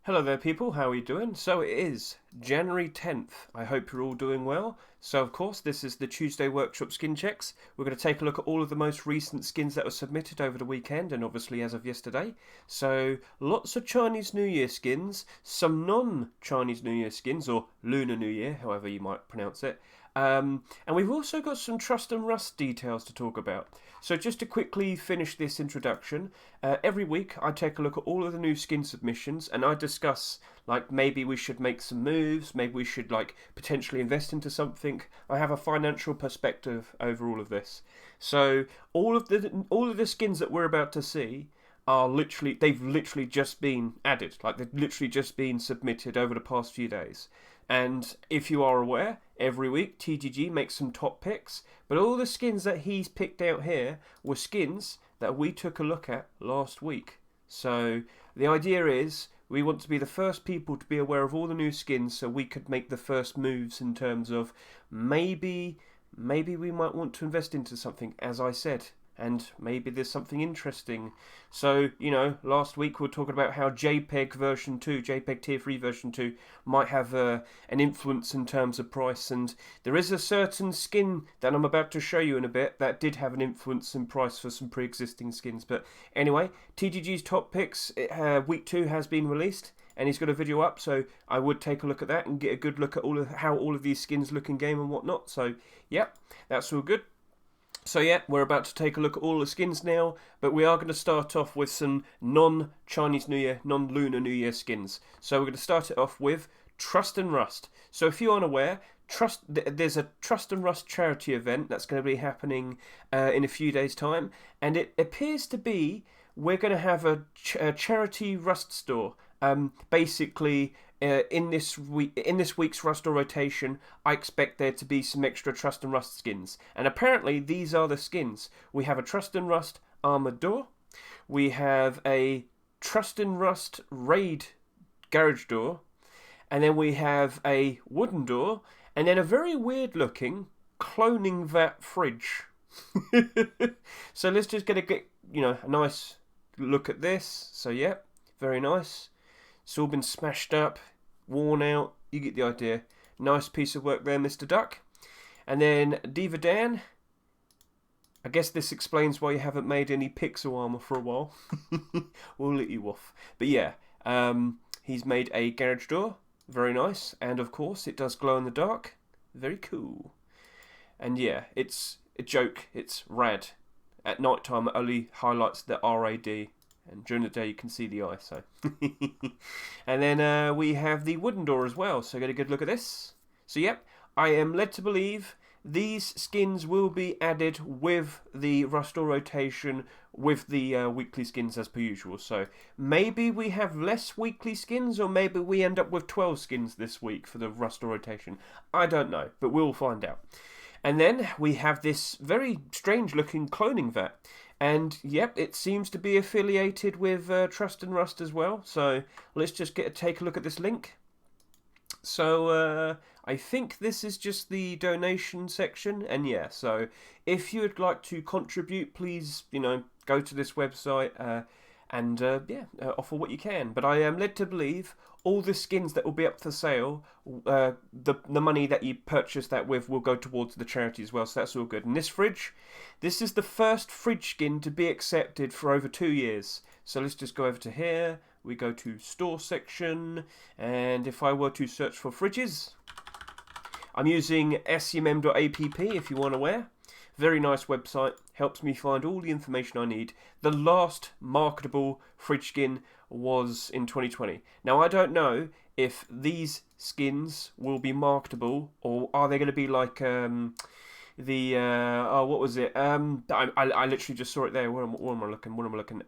Hello there, people. How are you doing? So it is January 10th. I hope you're all doing well. So, of course, this is the Tuesday Workshop Skin Checks. We're going to take a look at all of the most recent skins that were submitted over the weekend and obviously as of yesterday. So, lots of Chinese New Year skins, some non-Chinese New Year skins, or Lunar New Year, however you might pronounce it. And we've also got some Trust and Rust details to talk about. So just to quickly finish this introduction, every week I take a look at all of the new skin submissions and I discuss like maybe we should make some moves, maybe we should like potentially invest into something. I have a financial perspective over all of this. So all of the skins that we're about to see are they've literally just been added, like they've literally just been submitted over the past few days. And if you are aware, every week TGG makes some top picks, but all the skins that he's picked out here were skins that we took a look at last week. So the idea is we want to be the first people to be aware of all the new skins so we could make the first moves in terms of maybe we might want to invest into something, as I said, and maybe there's something interesting. So, last week we were talking about how JPEG version 2, JPEG Tier 3 version 2, might have an influence in terms of price, and there is a certain skin that I'm about to show you in a bit that did have an influence in price for some pre-existing skins. But anyway, TGG's top picks, week 2 has been released, and he's got a video up, so I would take a look at that and get a good look at how all of these skins look in game and whatnot. So, yep, that's all good. So yeah, we're about to take a look at all the skins now, but we are going to start off with some non-Chinese New Year, non-Lunar New Year skins. So we're going to start it off with Trust and Rust. So if you aren't aware, there's a Trust and Rust charity event that's going to be happening in a few days' time, and it appears to be we're going to have a charity Rust store. Basically, in this week's Rust or rotation, I expect there to be some extra Trust and Rust skins, and apparently these are the skins. We have a Trust and Rust armored door, we have a Trust and Rust raid garage door, and then we have a wooden door, and then a very weird looking cloning vat fridge. So let's just get a nice look at this. So yeah, very nice. It's all been smashed up, worn out, you get the idea. Nice piece of work there, Mr. Duck. And then Diva Dan. I guess this explains why you haven't made any pixel armor for a while. We'll let you off. But yeah, he's made a garage door. Very nice. And of course, it does glow in the dark. Very cool. And yeah, it's a joke. It's rad. At night time, it only highlights the RAD. And during the day you can see the eye, so. And then we have the wooden door as well, so get a good look at this. So yep, I am led to believe these skins will be added with the Rust or rotation, with the weekly skins as per usual. So maybe we have less weekly skins, or maybe we end up with 12 skins this week for the Rust or rotation. I don't know, but we'll find out. And then we have this very strange looking cloning vat. And yep, it seems to be affiliated with Trust and Rust as well. So let's just take a look at this link. So I think this is just the donation section. And yeah, so if you would like to contribute, please, go to this website and offer what you can. But I am led to believe all the skins that will be up for sale, the money that you purchase that with will go towards the charity as well, so that's all good. And this fridge, this is the first fridge skin to be accepted for over 2 years. So let's just go over to here, we go to store section, and if I were to search for fridges, I'm using smm.app if you want aware. Very nice website, helps me find all the information I need. The last marketable fridge skin was in 2020. Now I don't know if these skins will be marketable, or are they going to be like what was it? I literally just saw it there. What am I looking? What am I looking?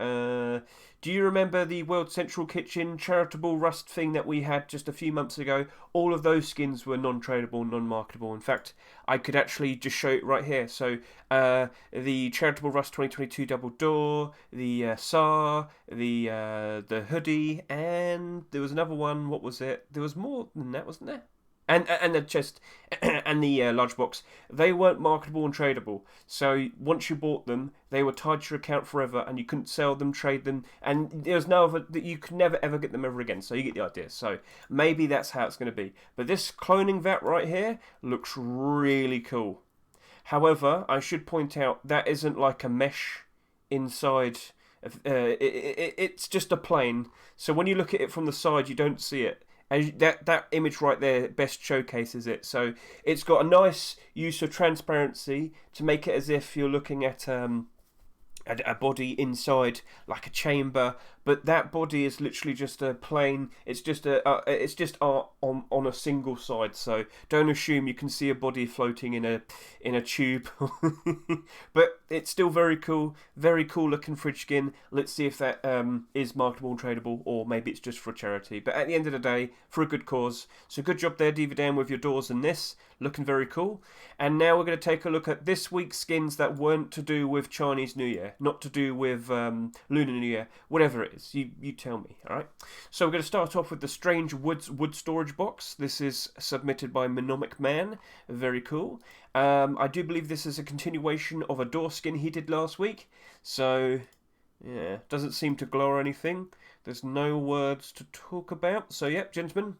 Do you remember the World Central Kitchen charitable Rust thing that we had just a few months ago? All of those skins were non-tradable, non-marketable. In fact, I could actually just show it right here. So the charitable Rust 2022 double door, the SAR, the hoodie, and there was another one. What was it? There was more than that, wasn't there? And the chest and the large box, they weren't marketable and tradable. So once you bought them, they were tied to your account forever, and you couldn't sell them, trade them, and there was no other that you could never ever get them ever again. So you get the idea. So maybe that's how it's going to be. But this cloning vat right here looks really cool. However, I should point out that isn't like a mesh inside. It's just a plane. So when you look at it from the side, you don't see it. And that image right there best showcases it. So it's got a nice use of transparency to make it as if you're looking at a body inside like a chamber, but that body is literally just a plane. It's just art on a single side. So don't assume you can see a body floating in a tube. But it's still very cool looking fridge skin. Let's see if that is marketable and tradable, or maybe it's just for charity. But at the end of the day, for a good cause. So good job there, DVD, with your doors and this. Looking very cool. And now we're going to take a look at this week's skins that weren't to do with Chinese New Year, not to do with Lunar New Year, whatever it is. You tell me, alright? So we're going to start off with the Strange Wood Storage Box. This is submitted by Mnemonic Man. Very cool. I do believe this is a continuation of a door skin he did last week. So, yeah, doesn't seem to glow or anything. There's no words to talk about. So, yep, gentlemen,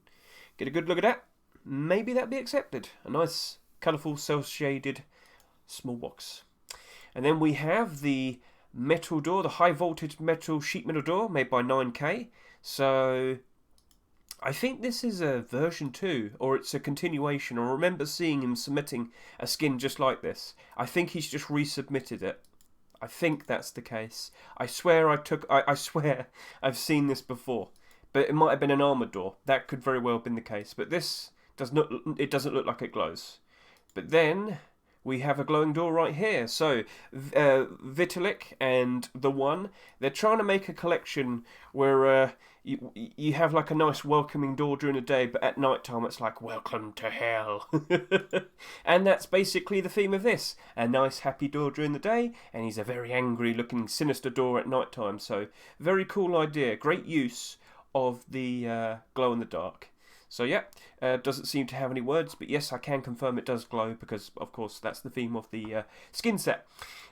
get a good look at that. Maybe that'd be accepted. A nice, colourful, cel-shaded small box. And then we have the metal door, the high voltage sheet metal door made by 9K. So I think this is a version 2, or it's a continuation. I remember seeing him submitting a skin just like this. I think he's just resubmitted it. I think that's the case. I swear I've seen this before. But it might have been an armoured door. That could very well have been the case. But this it doesn't look like it glows. But then we have a glowing door right here. So Vitalik and The One, they're trying to make a collection where you have like a nice welcoming door during the day, but at night time it's like, welcome to hell. And that's basically the theme of this. A nice happy door during the day, and he's a very angry looking sinister door at night time. So very cool idea. Great use of the glow in the dark. So yeah, doesn't seem to have any words, but yes, I can confirm it does glow because, of course, that's the theme of the skin set.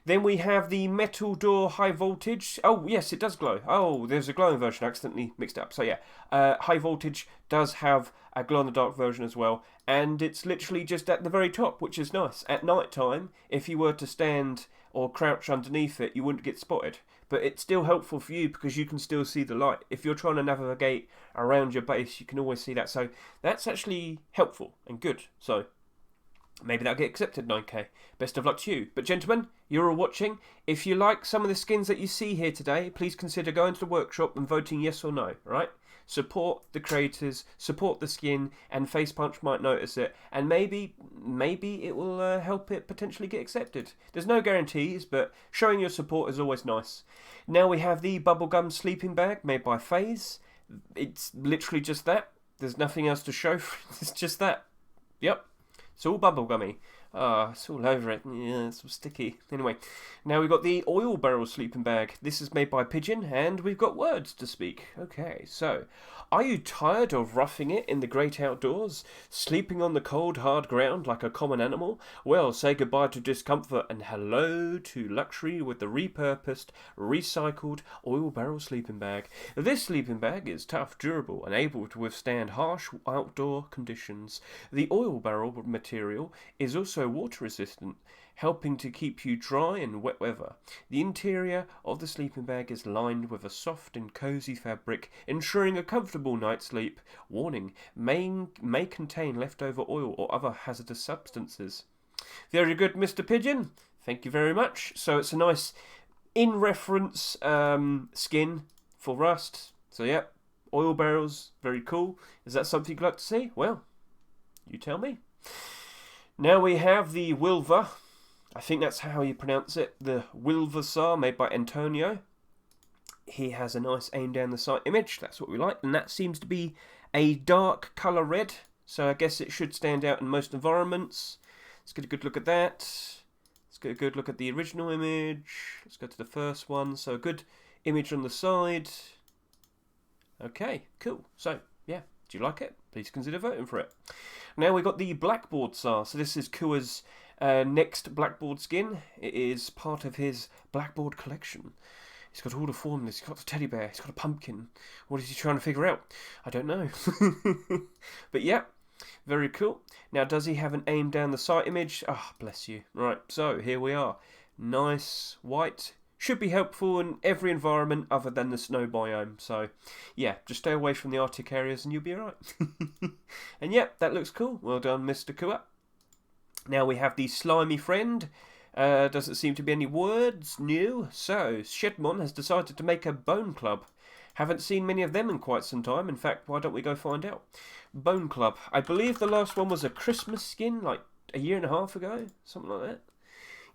Then we have the metal door high voltage. Oh, yes, it does glow. Oh, there's a glowing version. I accidentally mixed it up. So yeah, high voltage does have a glow-in-the-dark version as well, and it's literally just at the very top, which is nice. At night time, if you were to stand or crouch underneath it, you wouldn't get spotted. But it's still helpful for you because you can still see the light. If you're trying to navigate around your base, you can always see that. So that's actually helpful and good. So maybe that'll get accepted, 9K. Best of luck to you. But gentlemen, you're all watching. If you like some of the skins that you see here today, please consider going to the workshop and voting yes or no, right? Support the creators, support the skin, and Facepunch might notice it, and maybe it will help it potentially get accepted. There's no guarantees, but showing your support is always nice. Now we have the bubblegum sleeping bag made by FaZe. It's literally just that. There's nothing else to show. It's just that. Yep. It's all bubblegummy. It's all over it. Yeah, it's all sticky. Anyway, now we've got the oil barrel sleeping bag. This is made by Pigeon, and we've got words to speak. Okay, so, are you tired of roughing it in the great outdoors? Sleeping on the cold, hard ground like a common animal? Well, say goodbye to discomfort and hello to luxury with the repurposed, recycled oil barrel sleeping bag. This sleeping bag is tough, durable, and able to withstand harsh outdoor conditions. The oil barrel material is also water resistant, helping to keep you dry in wet weather. The interior of the sleeping bag is lined with a soft and cozy fabric, ensuring a comfortable night's sleep. Warning, may contain leftover oil or other hazardous substances. Very good, Mr. Pigeon. Thank you very much. So it's a nice in-reference skin for Rust. So yeah, oil barrels, very cool. Is that something you'd like to see? Well, you tell me. Now we have the Wilva. I think that's how you pronounce it. The Wilvasar made by Antonio. He has a nice aim down the sight image. That's what we like. And that seems to be a dark colour red. So I guess it should stand out in most environments. Let's get a good look at that. Let's get a good look at the original image. Let's go to the first one. So a good image on the side. Okay, cool. So, yeah. Do you like it? Please consider voting for it. Now we got the Blackboard SAR. So this is Kua's next Blackboard skin. It is part of his Blackboard collection. He's got all the formulas. He's got the teddy bear. He's got a pumpkin. What is he trying to figure out? I don't know. But yeah, very cool. Now, does he have an aim down the sight image? Ah, bless you. Right, so here we are. Nice white. Should be helpful in every environment other than the snow biome. So, yeah, just stay away from the Arctic areas and you'll be alright. And yeah, that looks cool. Well done, Mr. Kua. Now we have the slimy friend. Doesn't seem to be any words new. So, Shedmon has decided to make a bone club. Haven't seen many of them in quite some time. In fact, why don't we go find out? Bone club. I believe the last one was a Christmas skin, like a year and a half ago. Something like that.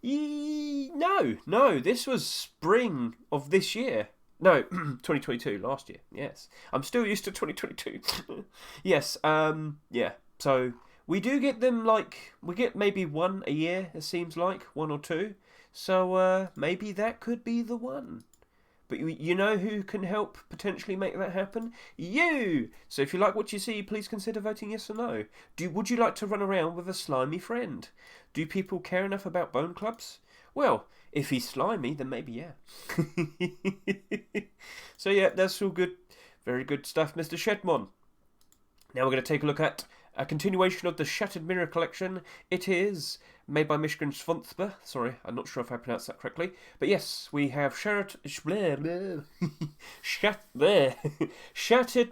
No, this was spring of this year. No, 2022, last year. Yes, I'm still used to 2022. Yes, yeah. So we do get them, like, we get maybe one a year. It seems like one or two. So maybe that could be the one. But you know who can help potentially make that happen? You! So if you like what you see, please consider voting yes or no. Would you like to run around with a slimy friend? Do people care enough about bone clubs? Well, if he's slimy, then maybe yeah. So yeah, that's all good. Very good stuff, Mr. Shedmon. Now we're going to take a look at a continuation of the Shattered Mirror collection. It is made by Michigan Svonsba. Sorry, I'm not sure if I pronounced that correctly. But yes, we have Shattered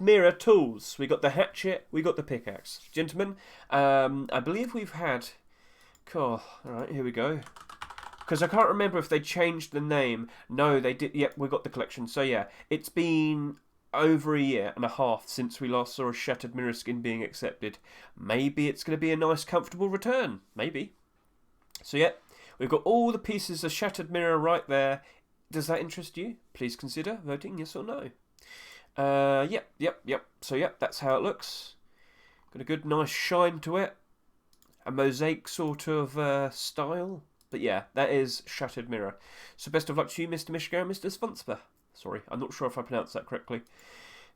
Mirror tools. We got the hatchet, we got the pickaxe. Gentlemen, I believe we've had... Cool. Alright, here we go. Because I can't remember if they changed the name. No, they did. Yep, we got the collection. So yeah, it's been over a year and a half since we last saw a Shattered Mirror skin being accepted. Maybe it's going to be a nice, comfortable return. Maybe. So yeah, we've got all the pieces of Shattered Mirror right there. Does that interest you? Please consider voting yes or no. Yep. So yeah, that's how it looks. Got a good, nice shine to it. A mosaic sort of style. But yeah, that is Shattered Mirror. So best of luck to you, Mr. Michigan and Mr. Svonsba. Sorry, I'm not sure if I pronounced that correctly.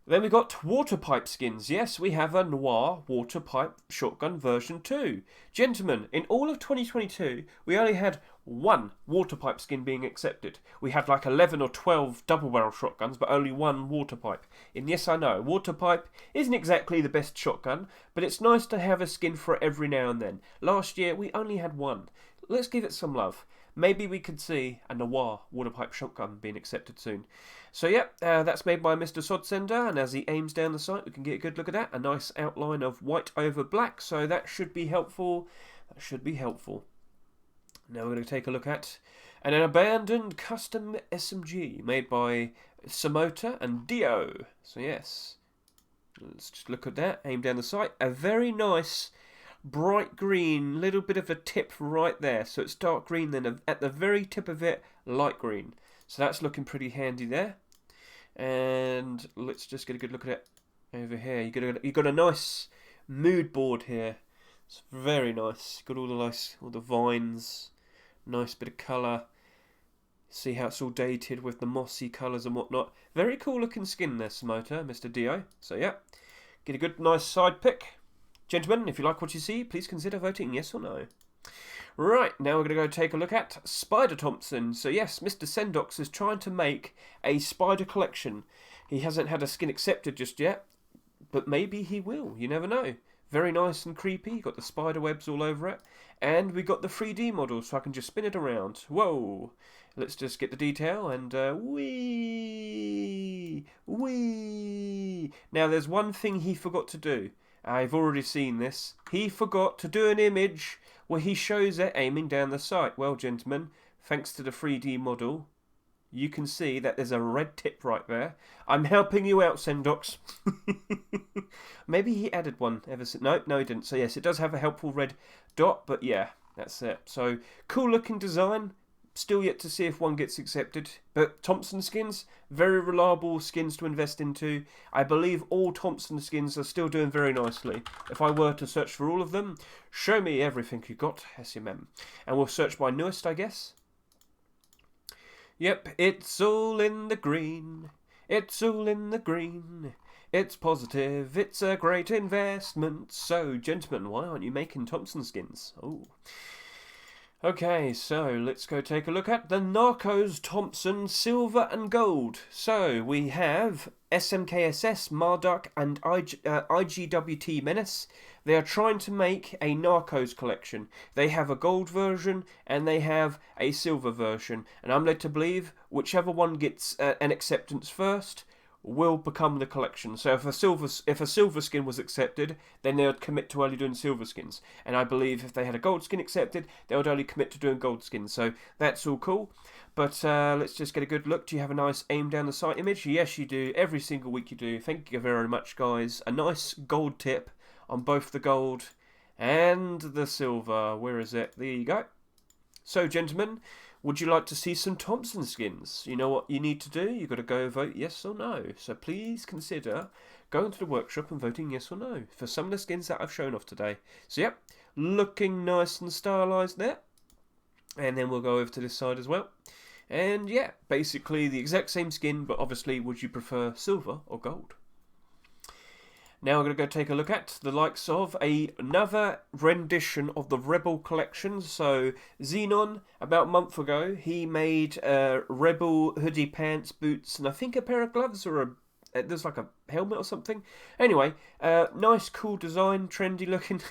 Then we got water pipe skins. Yes, we have a Noir water pipe shotgun version 2. Gentlemen, in all of 2022, we only had one water pipe skin being accepted. We had like 11 or 12 double barrel shotguns, but only one water pipe. And yes, I know, water pipe isn't exactly the best shotgun, but it's nice to have a skin for every now and then. Last year, we only had one. Let's give it some love. Maybe we could see a Noir water pipe shotgun being accepted soon. So yeah, that's made by Mr. Sodsender, and as he aims down the sight, we can get a good look at that. A nice outline of white over black, so that should be helpful. That should be helpful. Now we're going to take a look at an abandoned custom SMG made by Samota and Dio. So yes, let's just look at that. Aim down the sight. A very nice bright green, little bit of a tip right there. So it's dark green, then at the very tip of it, light green. So that's looking pretty handy there. And let's just get a good look at it over here. You got a nice mood board here. It's very nice. Got all the vines, nice bit of colour. See how it's all dated with the mossy colours and whatnot. Very cool looking skin there, Samota, Mr. Dio. So yeah, get a good nice side pick. Gentlemen, if you like what you see, please consider voting yes or no. Right, now we're going to go take a look at Spider Thompson. So yes, Mr. Sendox is trying to make a spider collection. He hasn't had a skin accepted just yet, but maybe he will. You never know. Very nice and creepy. Got the spider webs all over it. And we got the 3D model, so I can just spin it around. Whoa! Let's just get the detail and wee! Now there's one thing he forgot to do. I've already seen this. He forgot to do an image where he shows it aiming down the sight. Well, gentlemen, thanks to the 3D model, you can see that there's a red tip right there. I'm helping you out, Sendox. Maybe he added one ever since. No, he didn't. So yes, it does have a helpful red dot, but yeah, that's it. So cool looking design. Still yet to see if one gets accepted. But Thompson skins, very reliable skins to invest into. I believe all Thompson skins are still doing very nicely. If I were to search for all of them, show me everything you got, SMM. And we'll search by newest, I guess. Yep, it's all in the green. It's all in the green. It's positive, it's a great investment. So, gentlemen, why aren't you making Thompson skins? Oh. Okay, so let's go take a look at the Narcos Thompson Silver and Gold. So we have SMKSS, Marduk, and IGWT Menace. They are trying to make a Narcos collection. They have a gold version and they have a silver version. And I'm led to believe whichever one gets an acceptance first will become the collection. So if a silver skin was accepted, then they would commit to only doing silver skins. And I believe if they had a gold skin accepted, they would only commit to doing gold skins. So that's all cool. But let's just get a good look. Do you have a nice aim down the sight image? Yes, you do. Every single week you do. Thank you very much, guys. A nice gold tip on both the gold and the silver. Where is it? There you go. So, gentlemen, would you like to see some Thompson skins? You know what you need to do? You've got to go vote yes or no. So please consider going to the workshop and voting yes or no for some of the skins that I've shown off today. So yep, looking nice and stylised there. And then we'll go over to this side as well. And yeah, basically the exact same skin, but obviously would you prefer silver or gold? Now we're going to go take a look at the likes of another rendition of the Rebel collection. So Xenon, about a month ago, he made Rebel hoodie, pants, boots, and I think a pair of gloves or there's like a helmet or something. Anyway, nice, cool design, trendy looking.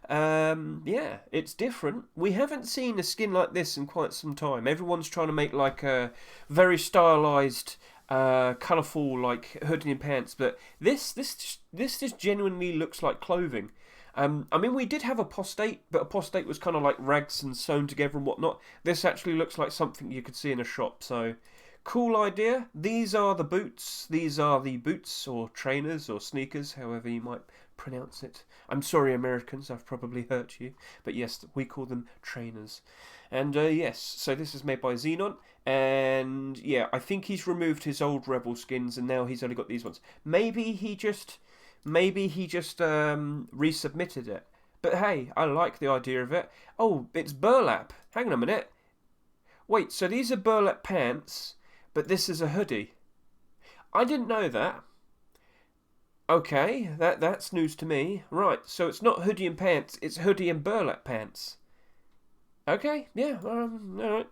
Yeah, it's different. We haven't seen a skin like this in quite some time. Everyone's trying to make like a very stylised, colourful like hoodie and pants, but this just genuinely looks like clothing. I mean, we did have apostate, but apostate was kind of like rags and sewn together and whatnot. This actually looks like something you could see in a shop. So cool idea. These are the boots. These are the boots or trainers or sneakers, however you might pronounce it. I'm sorry, Americans, I've probably hurt you, but yes, we call them trainers. And yes, so this is made by Xenon, and yeah, I think he's removed his old Rebel skins, and now he's only got these ones. Maybe he just resubmitted it. But hey, I like the idea of it. Oh, it's Burlap. Hang on a minute. Wait, so these are Burlap pants, but this is a hoodie. I didn't know that. Okay, that's news to me. Right, so it's not hoodie and pants, it's hoodie and Burlap pants. Okay, yeah, alright.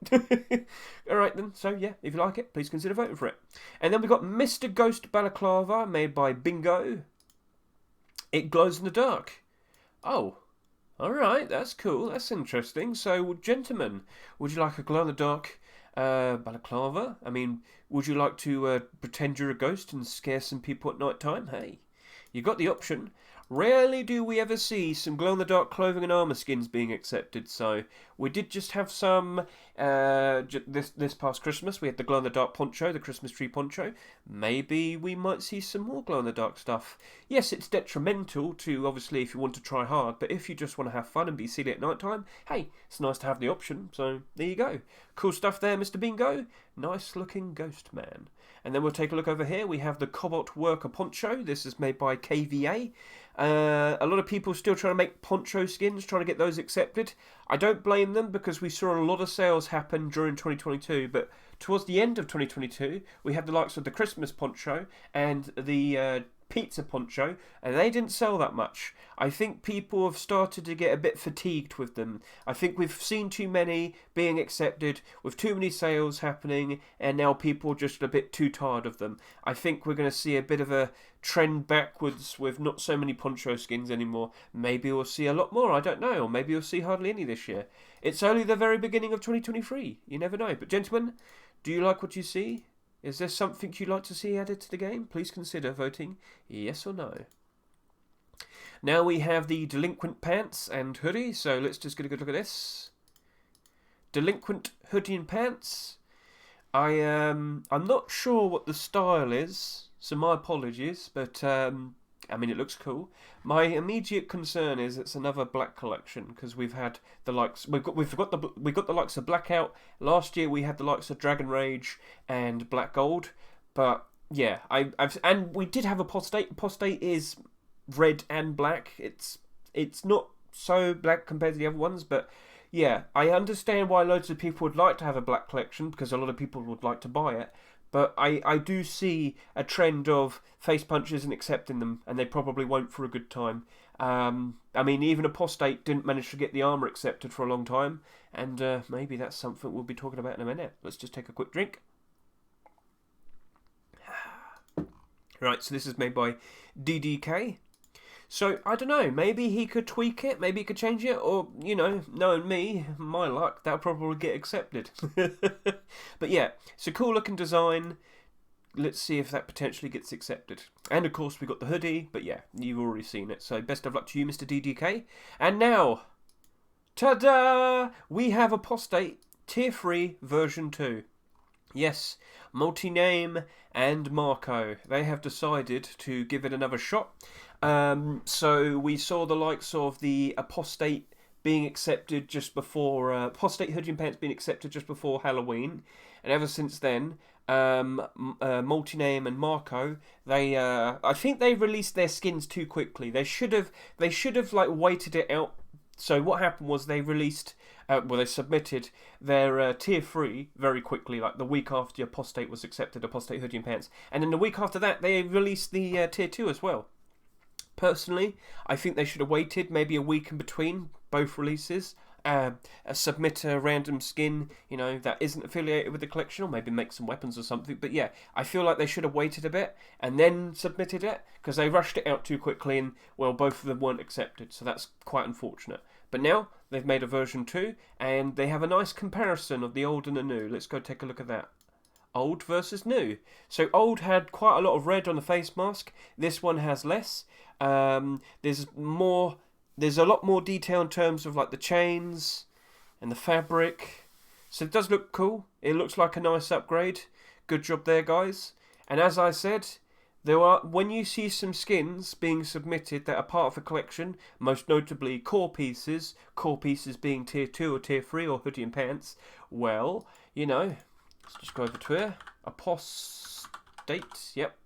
Alright then, so yeah, if you like it, please consider voting for it. And then we've got Mr. Ghost Balaclava, made by Bingo. It glows in the dark. Oh, alright, that's cool, that's interesting. So, gentlemen, would you like a glow-in-the-dark balaclava? I mean, would you like to pretend you're a ghost and scare some people at night time? Hey, you got the option. Rarely do we ever see some glow-in-the-dark clothing and armour skins being accepted, so we did just have some this past Christmas. We had the glow-in-the-dark poncho, the Christmas tree poncho. Maybe we might see some more glow-in-the-dark stuff. Yes, it's detrimental to, obviously, if you want to try hard, but if you just want to have fun and be silly at night time, hey, it's nice to have the option, so there you go. Cool stuff there, Mr. Bingo. Nice looking ghost man. And then we'll take a look over here. We have the Cobalt Worker Poncho. This is made by KVA. A lot of people still trying to make poncho skins, trying to get those accepted. I don't blame them because we saw a lot of sales happen during 2022. But towards the end of 2022, we had the likes of the Christmas poncho and the pizza poncho, and they didn't sell that much. I think people have started to get a bit fatigued with them. I think we've seen too many being accepted with too many sales happening, and now people are just a bit too tired of them. I think we're going to see a bit of a trend backwards with not so many poncho skins anymore. Maybe we'll see a lot more, I don't know, or maybe we'll see hardly any this year. It's only the very beginning of 2023, you never know. But gentlemen, do you like what you see? Is there something you'd like to see added to the game? Please consider voting yes or no. Now we have the Delinquent Pants and Hoodie, so let's just get a good look at this. Delinquent Hoodie and Pants. I'm not sure what the style is, so my apologies, but I mean, it looks cool. My immediate concern is it's another black collection because we've had the likes. We've got the likes of Blackout. Last year we had the likes of Dragon Rage and Black Gold. But yeah, and we did have Apostate. Apostate is red and black. It's not so black compared to the other ones, but yeah, I understand why loads of people would like to have a black collection because a lot of people would like to buy it. But I do see a trend of face punch isn't accepting them, and they probably won't for a good time. I mean, even Apostate didn't manage to get the armour accepted for a long time, and maybe that's something we'll be talking about in a minute. Let's just take a quick drink. Right, so this is made by DDK. So, I don't know, maybe he could tweak it, maybe he could change it, or, you know, knowing me, my luck, that'll probably get accepted. But yeah, it's a cool looking design. Let's see if that potentially gets accepted. And of course we got the hoodie, but yeah, you've already seen it. So best of luck to you, Mr. DDK. And now, ta-da! We have Apostate Tier 3 version 2. Yes, multi-name and MICRØ. They have decided to give it another shot. So we saw the likes of the Apostate being accepted just before, Apostate hoodie and pants being accepted just before Halloween. And ever since then, multi-name and MICRØ, they I think they released their skins too quickly. They should have like waited it out. So what happened was they released they submitted their tier 3 very quickly, like the week after Apostate was accepted, Apostate hoodie and pants, and then the week after that they released the tier 2 as well. Personally, I think they should have waited maybe a week in between both releases. Submit a random skin, you know, that isn't affiliated with the collection, or maybe make some weapons or something. But yeah, I feel like they should have waited a bit and then submitted it, because they rushed it out too quickly and, well, both of them weren't accepted, so that's quite unfortunate. But now they've made a version 2 and they have a nice comparison of the old and the new. Let's go take a look at that. Old versus new. So old had quite a lot of red on the face mask. This one has less. There's a lot more detail in terms of like the chains and the fabric. So it does look cool. It looks like a nice upgrade. Good job there, guys. And as I said, when you see some skins being submitted that are part of the collection, most notably core pieces being tier 2 or tier 3 or hoodie and pants, well, you know, let's just go over to here. Apostate, yep.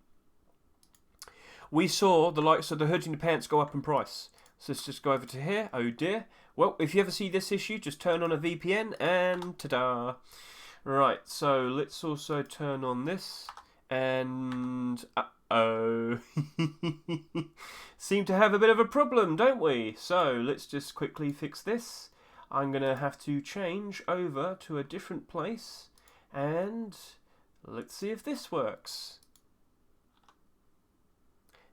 We saw the likes of the hoodie and pants go up in price. So let's just go over to here. Oh dear. Well, if you ever see this issue, just turn on a VPN and ta-da. Right, so let's also turn on this. And uh-oh. Seem to have a bit of a problem, don't we? So let's just quickly fix this. I'm going to have to change over to a different place. And let's see if this works.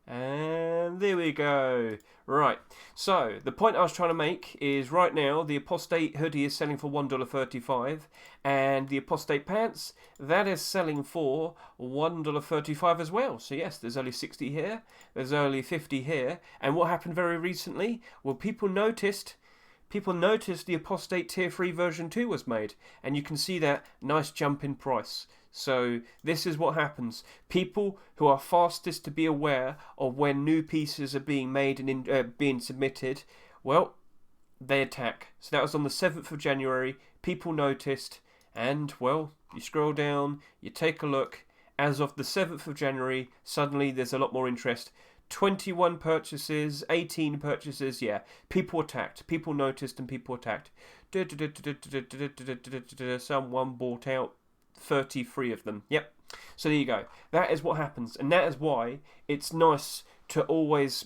And there we go. Right, so the point I was trying to make is right now the Apostate hoodie is selling for $1.35 and the Apostate pants, that is selling for $1.35 as well. So yes, there's only 60 here, there's only 50 here. And what happened very recently? Well, people noticed the Apostate Tier 3 version 2 was made, and you can see that nice jump in price. So this is what happens. People who are fastest to be aware of when new pieces are being made and being submitted, well, they attack. So that was on the 7th of January. People noticed, and, well, you scroll down, you take a look. As of the 7th of January, suddenly there's a lot more interest. 21 purchases, 18 purchases, yeah. People attacked. People noticed and people attacked. Someone bought out 33 of them. Yep. So there you go. That is what happens. And that is why it's nice to always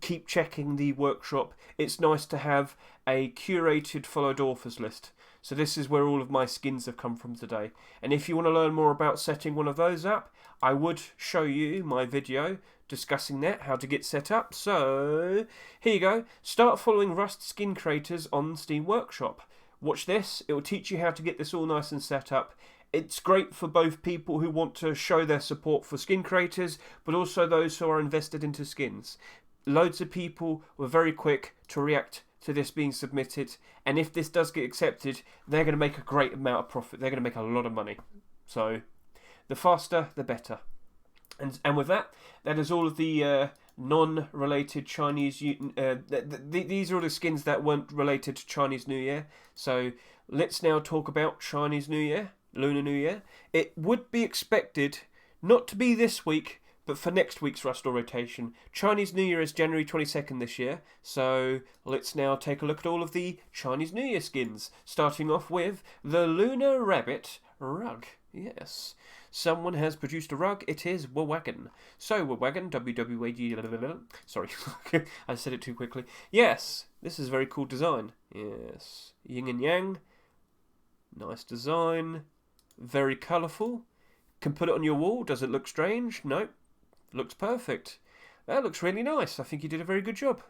keep checking the workshop. It's nice to have a curated followed authors list. So this is where all of my skins have come from today. And if you want to learn more about setting one of those up, I would show you my video discussing that, how to get set up. So here you go. Start following Rust skin creators on Steam Workshop. Watch this. It will teach you how to get this all nice and set up. It's great for both people who want to show their support for skin creators, but also those who are invested into skins. Loads of people were very quick to react to this being submitted, and if this does get accepted, they're going to make a great amount of profit. They're going to make a lot of money. So the faster, the better. And with that, that is all of the non-related Chinese... these are all the skins that weren't related to Chinese New Year. So let's now talk about Chinese New Year, Lunar New Year. It would be expected not to be this week, but for next week's Rustle rotation. Chinese New Year is January 22nd this year. So let's now take a look at all of the Chinese New Year skins. Starting off with the Lunar Rabbit Rug. Yes. Someone has produced a rug. It is Wagon. So Wagon, WWAG. Sorry, I said it too quickly. Yes, this is a very cool design. Yes, yin and yang. Nice design. Very colourful. Can put it on your wall. Does it look strange? No. Looks perfect. That looks really nice. I think you did a very good job.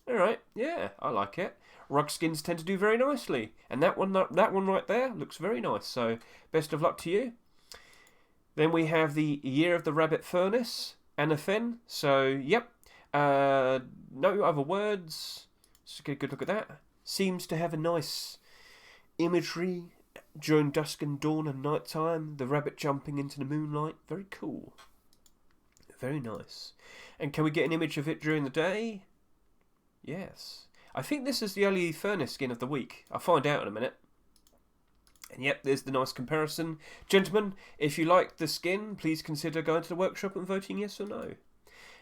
Alright, yeah, I like it. Rug skins tend to do very nicely. And that one right there looks very nice. So, best of luck to you. Then we have the Year of the Rabbit Furnace. Anaphen. So, yep. No other words. Just get a good look at that. Seems to have a nice imagery during dusk and dawn and night time. The rabbit jumping into the moonlight. Very cool. Very nice. And can we get an image of it during the day? Yes. I think this is the only furnace skin of the week. I'll find out in a minute. And yep, there's the nice comparison. Gentlemen, if you like the skin, please consider going to the workshop and voting yes or no.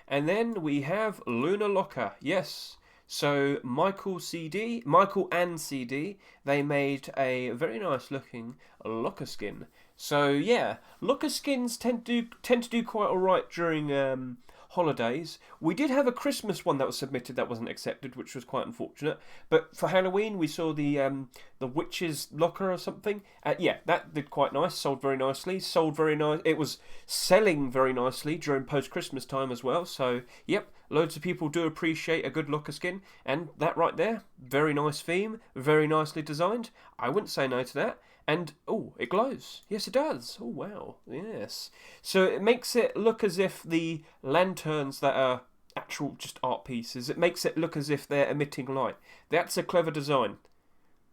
And then we have Lunar Locker. Yes. So MICRØ and CD, they made a very nice looking locker skin. So yeah, locker skins tend to do quite alright during holidays. We did have a Christmas one that was submitted that wasn't accepted, which was quite unfortunate. But for Halloween, we saw the witch's locker or something. Yeah, that did quite nice. Sold very nicely. Sold very nice. It was selling very nicely during post-Christmas time as well. So yep, loads of people do appreciate a good locker skin, and that right there, very nice theme, very nicely designed. I wouldn't say no to that. And, oh, it glows. Yes, it does. Oh, wow. Yes. So it makes it look as if the lanterns that are actual just art pieces, it makes it look as if they're emitting light. That's a clever design.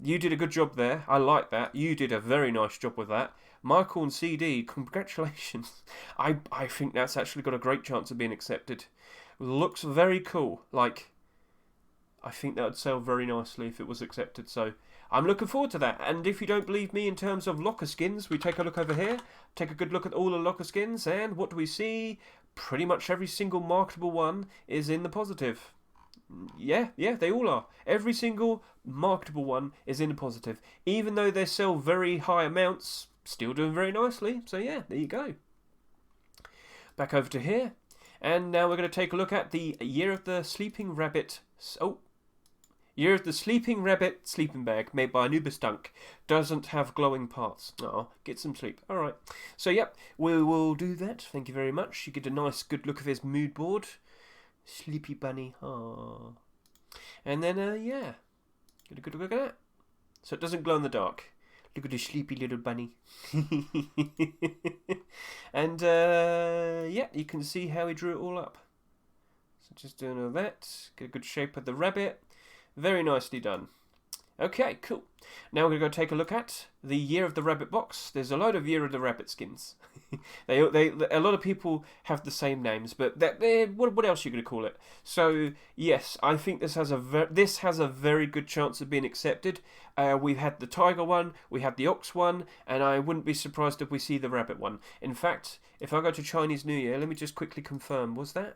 You did a good job there. I like that. You did a very nice job with that. MICRØ and CD, congratulations. I think that's actually got a great chance of being accepted. Looks very cool. Like, I think that would sell very nicely if it was accepted. So I'm looking forward to that. And if you don't believe me in terms of locker skins, we take a look over here. Take a good look at all the locker skins. And what do we see? Pretty much every single marketable one is in the positive. Yeah, they all are. Every single marketable one is in the positive. Even though they sell very high amounts, still doing very nicely. So yeah, there you go. Back over to here. And now we're going to take a look at the Year of the Sleeping Rabbit. Year of the Sleeping Rabbit sleeping bag made by Anubis Dunk. Doesn't have glowing parts. Oh, get some sleep. Alright. So, yep, we will do that. Thank you very much. You get a nice, good look of his mood board. Sleepy bunny. Ah. And then, yeah. Get a good look at that. So it doesn't glow in the dark. Look at the sleepy little bunny. And, yeah, you can see how he drew it all up. So just doing all that. Get a good shape of the rabbit. Very nicely done. Okay, cool. Now we're going to go take a look at the Year of the Rabbit box. There's a load of Year of the Rabbit skins. A lot of people have the same names, but what else are you going to call it? So yes, I think this has a very good chance of being accepted. We've had the tiger one, we had the ox one, and I wouldn't be surprised if we see the rabbit one. In fact, if I go to Chinese New Year, let me just quickly confirm. Was that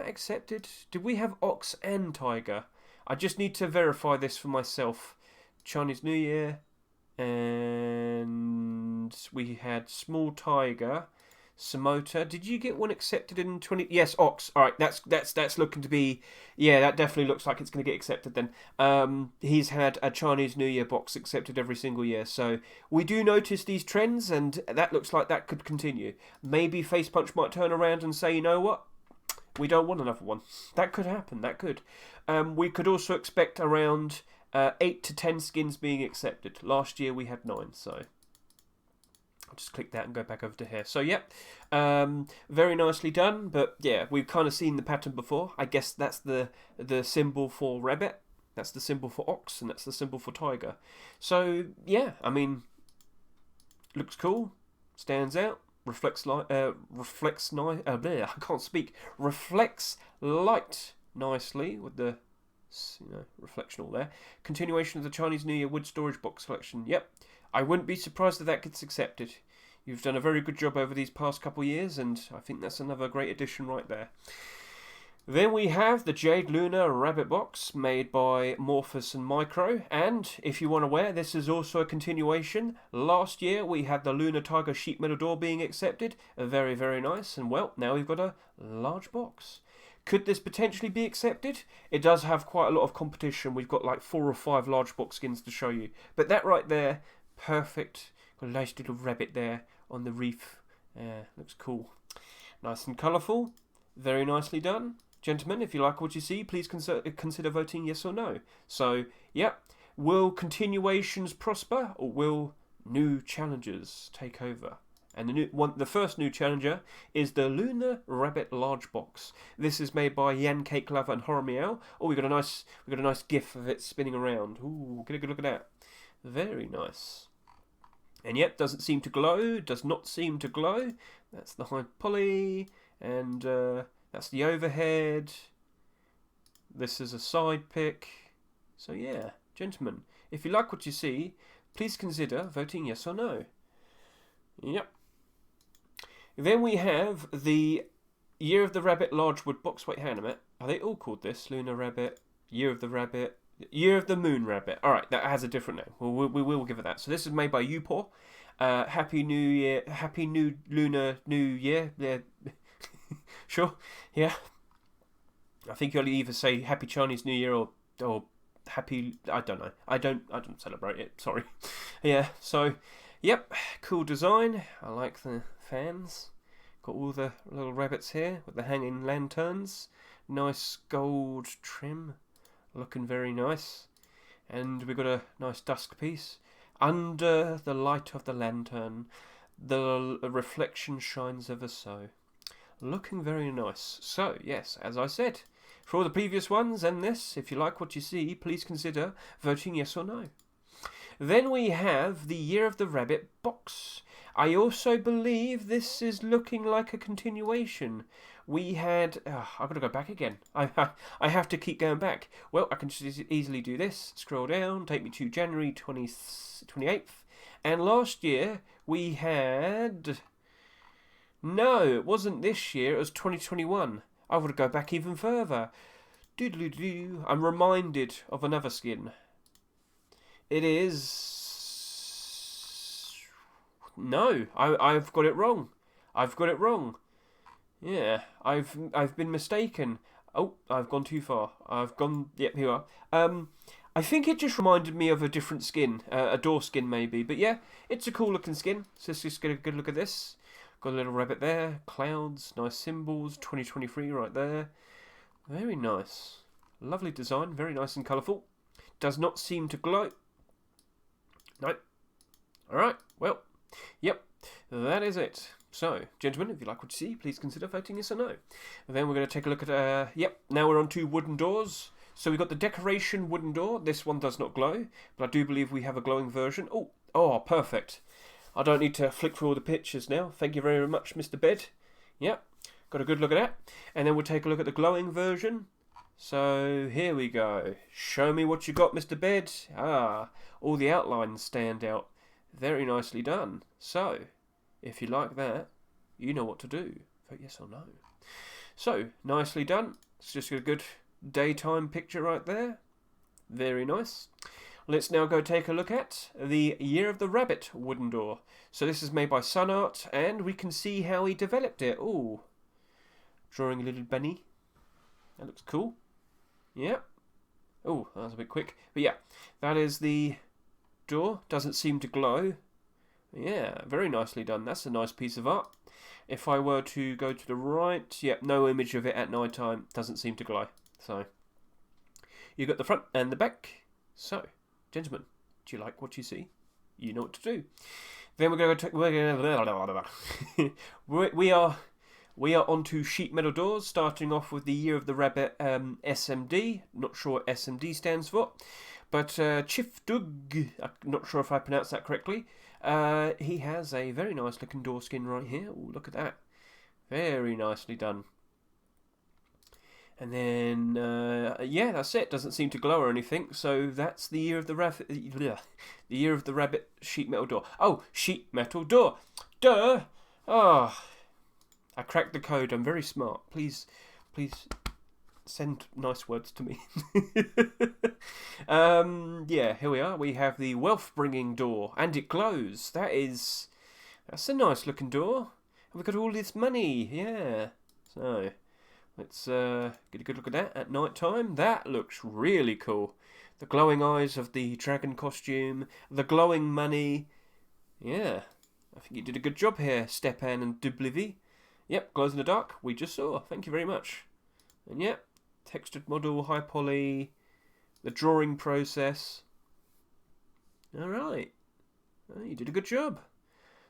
accepted? Did we have ox and tiger? I just need to verify this for myself. Chinese New Year, and we had small tiger, Samota. Did you get one accepted in 20? Yes, ox. All right, that's looking to be. Yeah, that definitely looks like it's going to get accepted then. He's had a Chinese New Year box accepted every single year, so we do notice these trends, and that looks like that could continue. Maybe Face Punch might turn around and say, you know what? We don't want another one. That could happen. That could. We could also expect around 8 to 10 skins being accepted. Last year we had 9, so I'll just click that and go back over to here. So yep, very nicely done. But yeah, we've kind of seen the pattern before. I guess that's the symbol for rabbit. That's the symbol for ox, and that's the symbol for tiger. So yeah, I mean, looks cool, stands out. Reflects light nicely with the reflection all there. Continuation of the Chinese New Year wood storage box collection. Yep, I wouldn't be surprised if that gets accepted. You've done a very good job over these past couple of years, and I think that's another great addition right there. Then we have the Jade Lunar Rabbit Box made by Morphus and MICRØ, and if you want to wear, this is also a continuation. Last year we had the Lunar Tiger sheet metal door being accepted, very very nice, and well, now we've got a large box. Could this potentially be accepted? It does have quite a lot of competition. We've got like 4 or 5 large box skins to show you, but that right there, perfect. Got a nice little rabbit there on the reef. Looks cool, nice and colourful, very nicely done. Gentlemen, if you like what you see, please consider voting yes or no. So, yeah, will continuations prosper, or will new challenges take over? And the first new challenger is the Lunar Rabbit Large Box. This is made by Yan Cake Lover and Horror Meow. Oh, we got a nice GIF of it spinning around. Ooh, get a good look at that. Very nice. And yet, doesn't seem to glow. Does not seem to glow. That's the high poly, and that's the overhead. This is a side pick. So yeah, gentlemen, if you like what you see, please consider voting yes or no. Yep. Then we have the Year of the Rabbit Large Wood Box. Wait, hang on a minute. Are they all called this? Lunar Rabbit, Year of the Rabbit, Year of the Moon Rabbit. Alright, that has a different name. We will give it that. So this is made by Upor. Happy New Year. Happy New Lunar New Year. Yeah. Sure, yeah. I think you'll either say Happy Chinese New Year or Happy. I don't know. I don't celebrate it. Sorry. Yeah. So, yep. Cool design. I like the fans. Got all the little rabbits here with the hanging lanterns. Nice gold trim. Looking very nice. And we've got a nice dusk piece. Under the light of the lantern, the reflection shines ever so. Looking very nice. So, yes, as I said, for all the previous ones and this, if you like what you see, please consider voting yes or no. Then we have the Year of the Rabbit box. I also believe this is looking like a continuation. We had... I've got to go back again. I have to keep going back. Well, I can just easily do this. Scroll down, take me to January 28th. And last year, we had... No, it wasn't this year, it was 2021. I would go back even further. Doodle-doo. I'm reminded of another skin. It is... No, I've got it wrong. I've got it wrong. Yeah, I've been mistaken. Oh, I've gone too far. I've gone... Yep, here we are. I think it just reminded me of a different skin. A door skin, maybe. But yeah, it's a cool looking skin. So let's just get a good look at this. Got a little rabbit there, clouds, nice symbols, 2023 right there. Very nice. Lovely design, very nice and colourful. Does not seem to glow. Nope. Alright, well, yep, that is it. So, gentlemen, if you like what you see, please consider voting yes or no. And then we're going to take a look at, yep, now we're on to wooden doors. So we've got the decoration wooden door. This one does not glow, but I do believe we have a glowing version. Oh, perfect. I don't need to flick through all the pictures now. Thank you very much, Mr. Bed. Yep, got a good look at that. And then we'll take a look at the glowing version. So, here we go. Show me what you got, Mr. Bed. All the outlines stand out. Very nicely done. So, if you like that, you know what to do. Vote yes or no. So, nicely done. It's just a good daytime picture right there. Very nice. Let's now go take a look at the Year of the Rabbit wooden door. So this is made by Sun Art, and we can see how he developed it. Ooh, drawing a little bunny. That looks cool. Yeah. Oh, that was a bit quick. But yeah, that is the door. Doesn't seem to glow. Yeah, very nicely done. That's a nice piece of art. If I were to go to the right, yep, no image of it at night time. Doesn't seem to glow. So, you got the front and the back. So, gentlemen, do you like what you see? You know what to do. Then we're going to we are onto sheet metal doors, starting off with the Year of the Rabbit SMD. Not sure what SMD stands for, but Chifdug. I'm not sure if I pronounced that correctly. He has a very nice looking door skin right here. Ooh, look at that, very nicely done. And then, yeah, that's it. Doesn't seem to glow or anything. So that's the Year of the Rabbit. The Year of the Rabbit sheet metal door. Oh, sheet metal door. Duh. Oh, I cracked the code. I'm very smart. Please Send nice words to me. Yeah, here we are. We have the wealth-bringing door, and it glows. That's a nice looking door. And we've got all this money, yeah. So, let's get a good look at that at night time. That looks really cool. The glowing eyes of the dragon costume, the glowing money. Yeah, I think you did a good job here, Stepan and Dublivy. Yep, glows in the dark, we just saw. Thank you very much. And yep, textured model, high poly, the drawing process. Alright, well, you did a good job.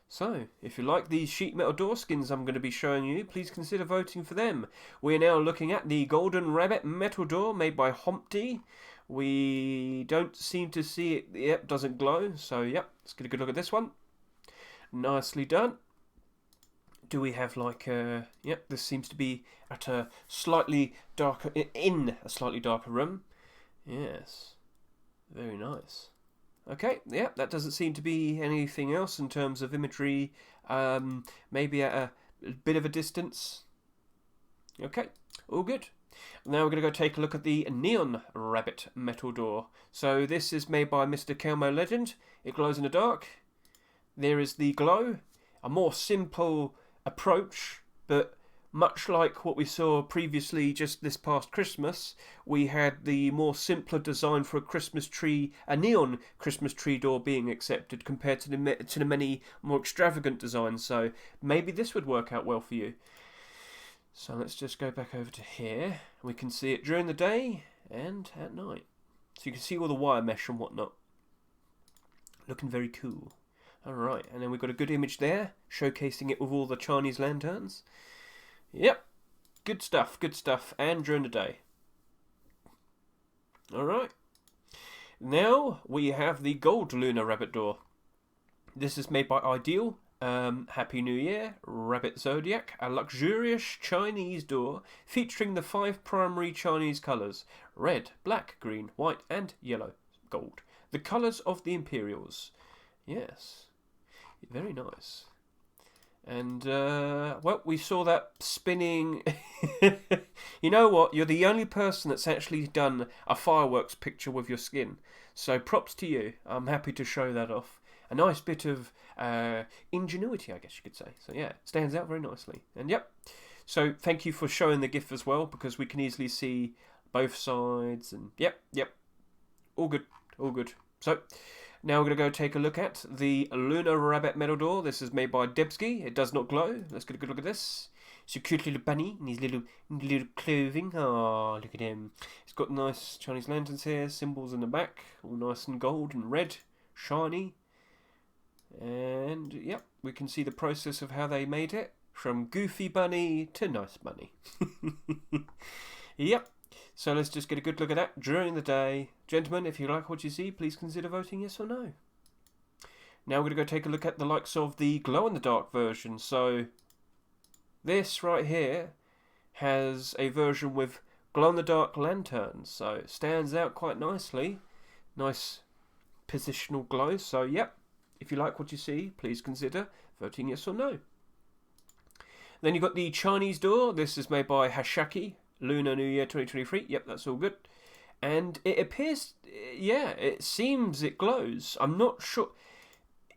So, if you like these sheet metal door skins I'm going to be showing you, please consider voting for them. We're now looking at the Golden Rabbit metal door made by Humpty. We don't seem to see it, yep, doesn't glow, so yep, let's get a good look at this one. Nicely done. Do we have like yep, this seems to be at a slightly darker, in a slightly darker room. Yes, very nice. Okay, yeah, that doesn't seem to be anything else in terms of imagery. Maybe at a bit of a distance. Okay, all good. Now we're going to go take a look at the Neon Rabbit metal door. So this is made by Mr. Kelmo Legend. It glows in the dark. There is the glow. A more simple approach, but much like what we saw previously just this past Christmas, we had the more simpler design for a Christmas tree, a neon Christmas tree door being accepted compared to the many more extravagant designs. So maybe this would work out well for you. So let's just go back over to here. We can see it during the day and at night. So you can see all the wire mesh and whatnot. Looking very cool. Alright, and then we've got a good image there, showcasing it with all the Chinese lanterns. Yep, good stuff, and during the day. Alright, now we have the gold Lunar Rabbit door. This is made by Ideal. Happy New Year, Rabbit Zodiac, a luxurious Chinese door featuring the 5 primary Chinese colours: red, black, green, white, and yellow, gold. The colours of the Imperials. Yes, very nice. And, well, we saw that spinning. You know what? You're the only person that's actually done a fireworks picture with your skin. So props to you. I'm happy to show that off. A nice bit of ingenuity, I guess you could say. So, yeah, stands out very nicely. And, yep. So, thank you for showing the GIF as well, because we can easily see both sides. And, yep. All good. So, now we're going to go take a look at the Lunar Rabbit metal door. This is made by Debsky. It does not glow. Let's get a good look at this. It's a cute little bunny in his little clothing. Oh, look at him. It's got nice Chinese lanterns here, symbols in the back, all nice and gold and red, shiny. And, yep, we can see the process of how they made it. From goofy bunny to nice bunny. Yep. So let's just get a good look at that during the day. Gentlemen, if you like what you see, please consider voting yes or no. Now we're going to go take a look at the likes of the glow-in-the-dark version. So this right here has a version with glow-in-the-dark lanterns. So it stands out quite nicely. Nice positional glow. So yep, if you like what you see, please consider voting yes or no. Then you've got the Chinese door. This is made by Hashaki. Lunar New Year 2023. Yep, that's all good. And it appears, yeah, it seems it glows. I'm not sure.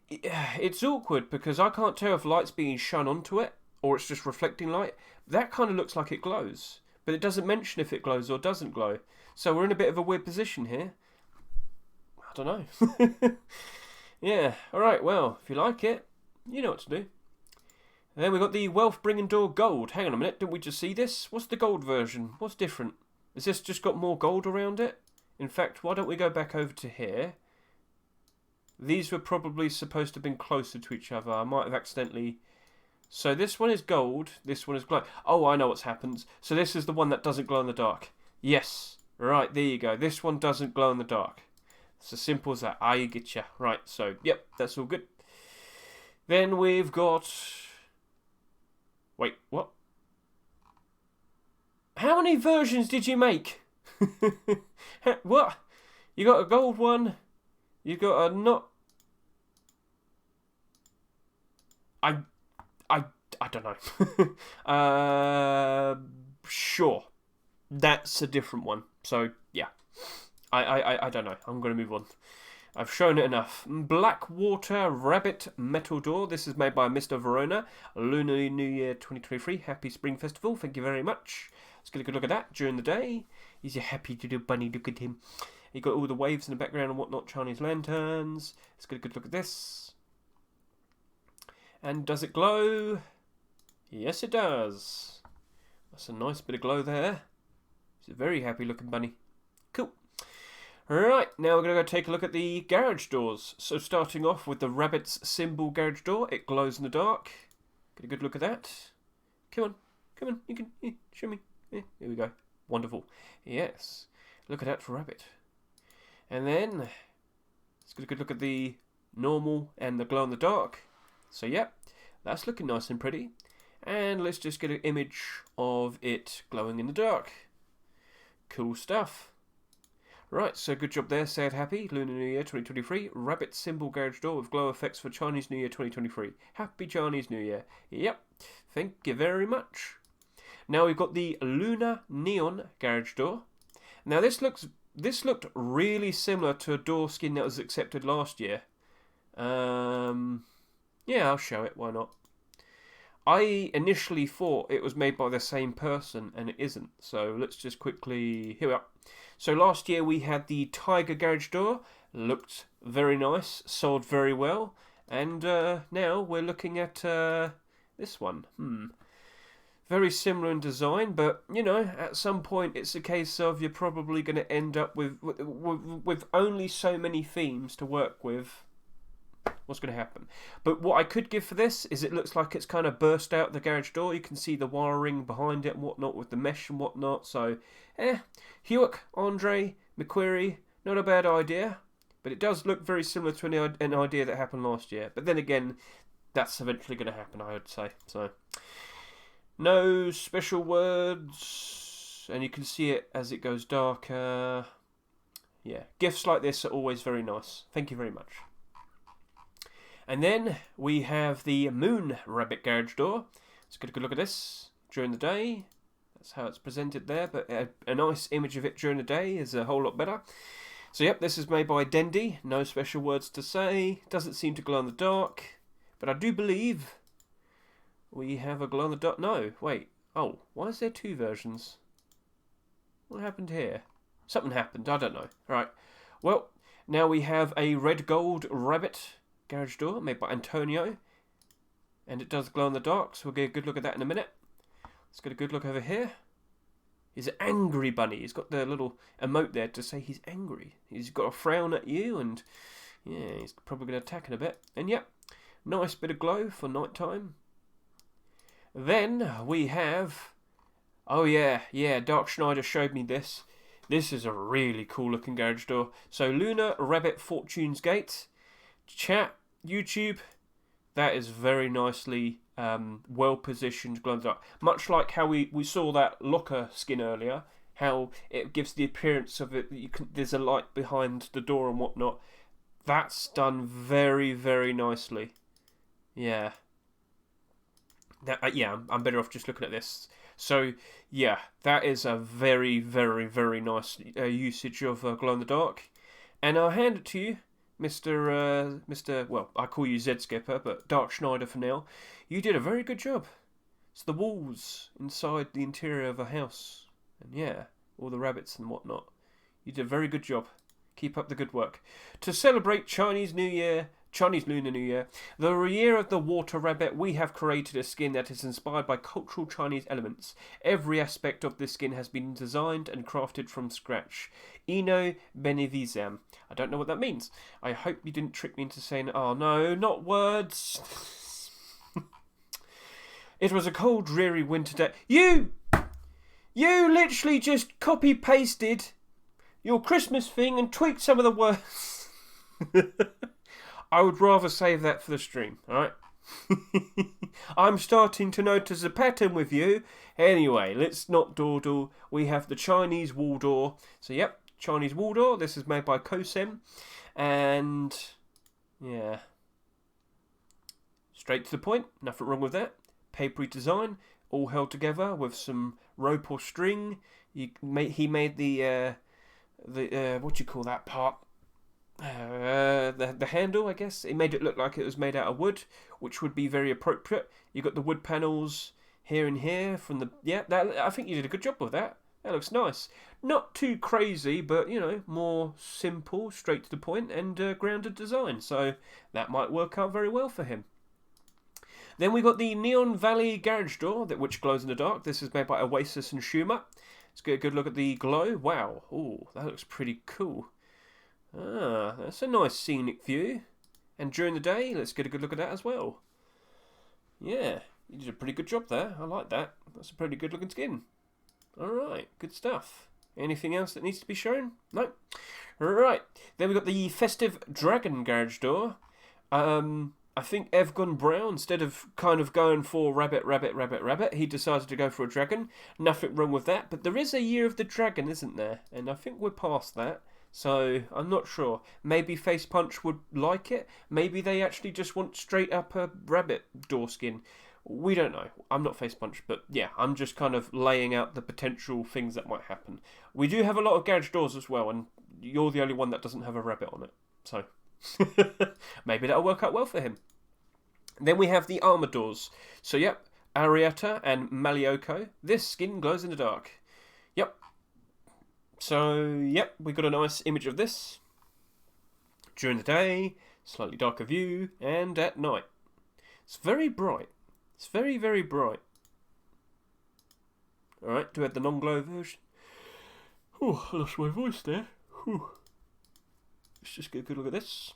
It's awkward because I can't tell if light's being shone onto it or it's just reflecting light. That kind of looks like it glows, but it doesn't mention if it glows or doesn't glow. So we're in a bit of a weird position here. I don't know. Yeah, alright, well, if you like it, you know what to do. And then we've got the wealth-bringing door gold. Hang on a minute, didn't we just see this? What's the gold version? What's different? Has this just got more gold around it? In fact, why don't we go back over to here? These were probably supposed to have been closer to each other. I might have accidentally... So this one is gold, this one is glow. Oh, I know what's happened. So this is the one that doesn't glow in the dark. Yes. Right, there you go. This one doesn't glow in the dark. It's as simple as that. I get you. Right, so, yep, that's all good. Then we've got... Wait, what? How many versions did you make? What? You got a gold one. You got a not... I don't know. Sure. that's a different one. So, yeah. I don't know. I'm going to move on. I've shown it enough. Blackwater Rabbit Metal Door. This is made by Mr. Verona. Lunar New Year 2023. Happy Spring Festival. Thank you very much. Let's get a good look at that during the day. He's a happy little bunny. Look at him. You got all the waves in the background and whatnot. Chinese lanterns. Let's get a good look at this. And does it glow? Yes, it does. That's a nice bit of glow there. He's a very happy looking bunny. Cool. Right, now we're going to go take a look at the garage doors. So starting off with the rabbit's symbol garage door. It glows in the dark. Get a good look at that. Come on. Come on. You can show me. Here we go. Wonderful. Yes. Look at that rabbit. And then let's get a good look at the normal and the glow in the dark. So yep, that's looking nice and pretty. And let's just get an image of it glowing in the dark. Cool stuff. Right, so good job there, Sad Happy, Lunar New Year 2023, Rabbit Symbol Garage Door with glow effects for Chinese New Year 2023. Happy Chinese New Year. Yep, thank you very much. Now we've got the Lunar Neon Garage Door. Now this looked really similar to a door skin that was accepted last year. Yeah, I'll show it, why not? I initially thought it was made by the same person, and it isn't. So let's just quickly... Here we are. So last year we had the Tiger Garage Door. Looked very nice, sold very well. And now we're looking at this one. Very similar in design, but, you know, at some point it's a case of you're probably going to end up with only so many themes to work with. What's going to happen? But what I could give for this is it looks like it's kind of burst out the garage door. You can see the wiring behind it and whatnot with the mesh and whatnot. So, Hewitt, Andre, MICRØ, not a bad idea. But it does look very similar to an idea that happened last year. But then again, that's eventually going to happen, I would say. So, no special words. And you can see it as it goes darker. Yeah, gifts like this are always very nice. Thank you very much. And then we have the Moon Rabbit Garage Door. Let's get a good look at this during the day. That's how it's presented there, but a nice image of it during the day is a whole lot better. So yep, this is made by Dendy. No special words to say. Doesn't seem to glow in the dark. But I do believe we have a glow in the dark. No, wait. Oh, why is there two versions? What happened here? Something happened. I don't know. Alright. Well, now we have a red gold rabbit garage door made by Antonio, and it does glow in the dark, so we'll get a good look at that in a minute. Let's get a good look over here. He's an angry bunny. He's got the little emote there to say he's angry. He's got a frown at you, and yeah, he's probably going to attack in a bit. And yep, nice bit of glow for night time. Then we have, oh yeah, Dark Schneider showed me this. This is a really cool looking garage door. So Lunar Rabbit Fortune's Gate. Chat, YouTube, that is very nicely well positioned glow in the dark. Much like how we saw that locker skin earlier, how it gives the appearance of it, there's a light behind the door and whatnot. That's done very, very nicely. Yeah. I'm better off just looking at this. So, yeah, that is a very, very, very nice usage of glow in the dark. And I'll hand it to you, Mr. Well, I call you Zed Skipper, but Dark Schneider for now. You did a very good job. It's the walls inside the interior of a house. And yeah, all the rabbits and whatnot. You did a very good job. Keep up the good work. To celebrate Chinese Lunar New Year, the year of the water rabbit, we have created a skin that is inspired by cultural Chinese elements. Every aspect of this skin has been designed and crafted from scratch. Ino Benevisam. I don't know what that means. I hope you didn't trick me into saying, oh no, not words. It was a cold, dreary winter day. You literally just copy-pasted your Christmas thing and tweaked some of the words. I would rather save that for the stream, alright? I'm starting to notice a pattern with you. Anyway, let's not dawdle. We have the Chinese wall door. So, yep, Chinese wall door. This is made by Kosem. And, yeah. Straight to the point. Nothing wrong with that. Papery design. All held together with some rope or string. He made the what do you call that part? The handle, I guess. It made it look like it was made out of wood, which would be very appropriate. You got the wood panels here and here from the I think you did a good job with that. That looks nice. Not too crazy, but more simple, straight to the point, and grounded design. So that might work out very well for him. Then we got the Neon Valley garage door, which glows in the dark. This is made by Oasis and Schumer. Let's get a good look at the glow. Wow, oh, that looks pretty cool. Ah, that's a nice scenic view. And during the day, let's get a good look at that as well. Yeah, you did a pretty good job there. I like that. That's a pretty good looking skin. Alright, good stuff. Anything else that needs to be shown? No. Alright, then we got the Festive Dragon garage door. I think Ev gone brown. Instead of kind of going for rabbit, he decided to go for a dragon. Nothing wrong with that, but there is a year of the dragon, isn't there? And I think we're past that. So, I'm not sure. Maybe Face Punch would like it. Maybe they actually just want straight up a rabbit door skin. We don't know. I'm not Face Punch, but yeah, I'm just kind of laying out the potential things that might happen. We do have a lot of garage doors as well, and you're the only one that doesn't have a rabbit on it. So, maybe that'll work out well for him. Then we have the armor doors. So, yep, Arietta and Malioko. This skin glows in the dark. Yep. So, yep, we got a nice image of this. During the day, slightly darker view, and at night. It's very bright. It's very, very bright. Alright, do we have the non-glow version? Oh, I lost my voice there. Whew. Let's just get a good look at this.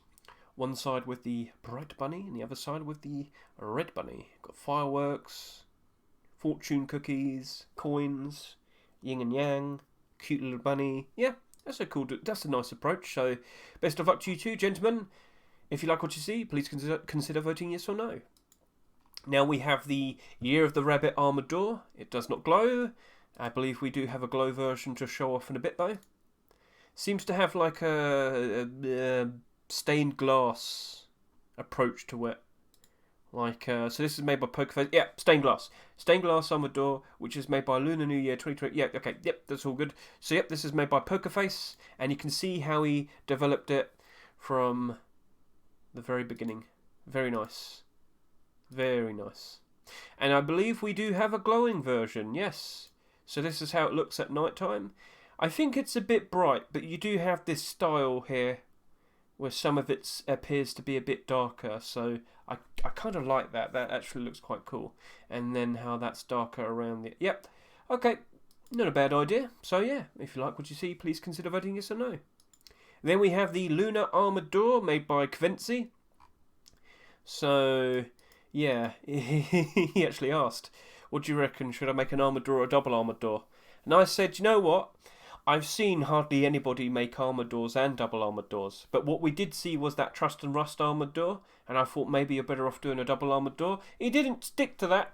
One side with the bright bunny and the other side with the red bunny. Got fireworks, fortune cookies, coins, yin and yang, cute little bunny. Yeah, that's a nice approach. So, best of luck to you two, gentlemen. If you like what you see, please consider voting yes or no. Now we have the Year of the Rabbit armoured door. It does not glow. I believe we do have a glow version to show off in a bit though. Seems to have like a stained glass approach to it. Like, so this is made by Pokerface. Yeah, stained glass. Stained glass armoured door, which is made by Lunar New Year 2020. Yeah, okay, yep, that's all good. So yep, this is made by Pokerface, and you can see how he developed it from the very beginning. Very nice. Very nice. And I believe we do have a glowing version, yes. So this is how it looks at night time. I think it's a bit bright, but you do have this style here where some of it appears to be a bit darker. So I kind of like that. That actually looks quite cool. And then how that's darker around the... Yep. Okay. Not a bad idea. So yeah, if you like what you see, please consider voting yes or no. Then we have the Lunar Armoured Door made by Kvency. So... yeah, he actually asked, what do you reckon, should I make an armoured door or a double armoured door? And I said, you know what, I've seen hardly anybody make armoured doors and double armoured doors, but what we did see was that Trust and Rust armoured door, and I thought maybe you're better off doing a double armoured door. He didn't stick to that.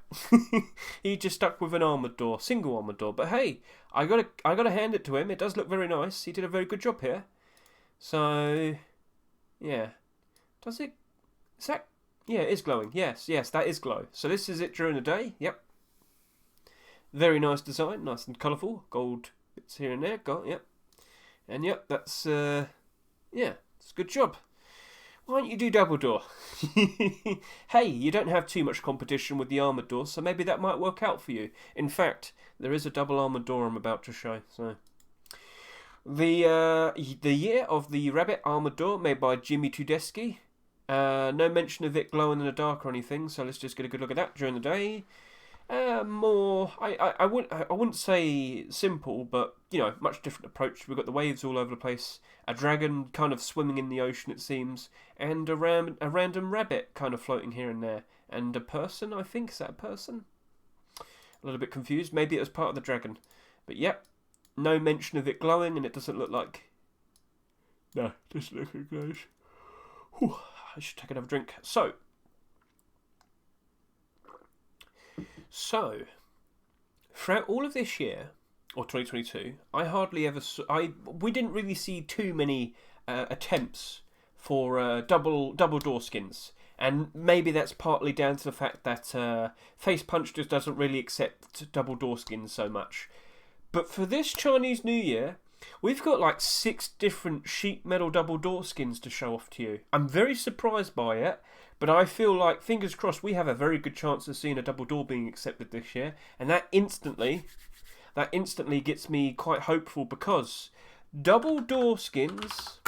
He just stuck with an armoured door, single armoured door, but hey, I gotta hand it to him, it does look very nice, he did a very good job here. So, yeah, is that... yeah, it is glowing. Yes, that is glow. So this is it during the day. Yep. Very nice design. Nice and colourful. Gold bits here and there. Yep. And yep, that's... yeah, it's a good job. Why don't you do double door? Hey, you don't have too much competition with the armoured door, so maybe that might work out for you. In fact, there is a double armoured door I'm about to show. So, the Year of the Rabbit armoured door made by Jimmy Tudeski. No mention of it glowing in the dark or anything, so let's just get a good look at that during the day. More, I wouldn't say simple, but much different approach. We've got the waves all over the place, a dragon kind of swimming in the ocean, it seems, and a random rabbit kind of floating here and there, and a person. I think, is that a person? A little bit confused. Maybe it was part of the dragon, but yep, no mention of it glowing, and it doesn't look like. No, it doesn't look like it glows. Whew. I should take another drink. So, throughout all of this year, or 2022, I hardly ever we didn't really see too many attempts for double door skins, and maybe that's partly down to the fact that Face Punch just doesn't really accept double door skins so much. But for this Chinese New Year, we've got like 6 different sheet metal double door skins to show off to you. I'm very surprised by it, but I feel like, fingers crossed, we have a very good chance of seeing a double door being accepted this year. And that instantly gets me quite hopeful, because double door skins,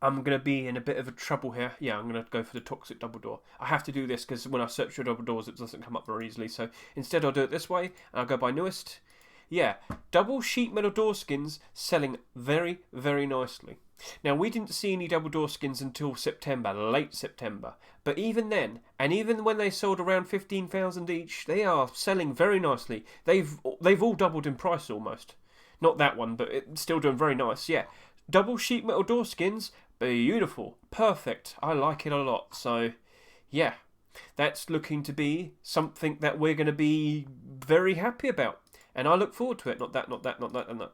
I'm going to be in a bit of a trouble here. Yeah, I'm going to go for the toxic double door. I have to do this because when I search for double doors, it doesn't come up very easily. So instead I'll do it this way, and I'll go by newest. Yeah, double sheet metal door skins selling very, very nicely. Now, we didn't see any double door skins until September, late September. But even then, and even when they sold around 15,000 each, they are selling very nicely. They've all doubled in price almost. Not that one, but it's still doing very nice. Yeah, double sheet metal door skins, beautiful, perfect. I like it a lot. So, yeah, that's looking to be something that we're going to be very happy about. And I look forward to it. Not that.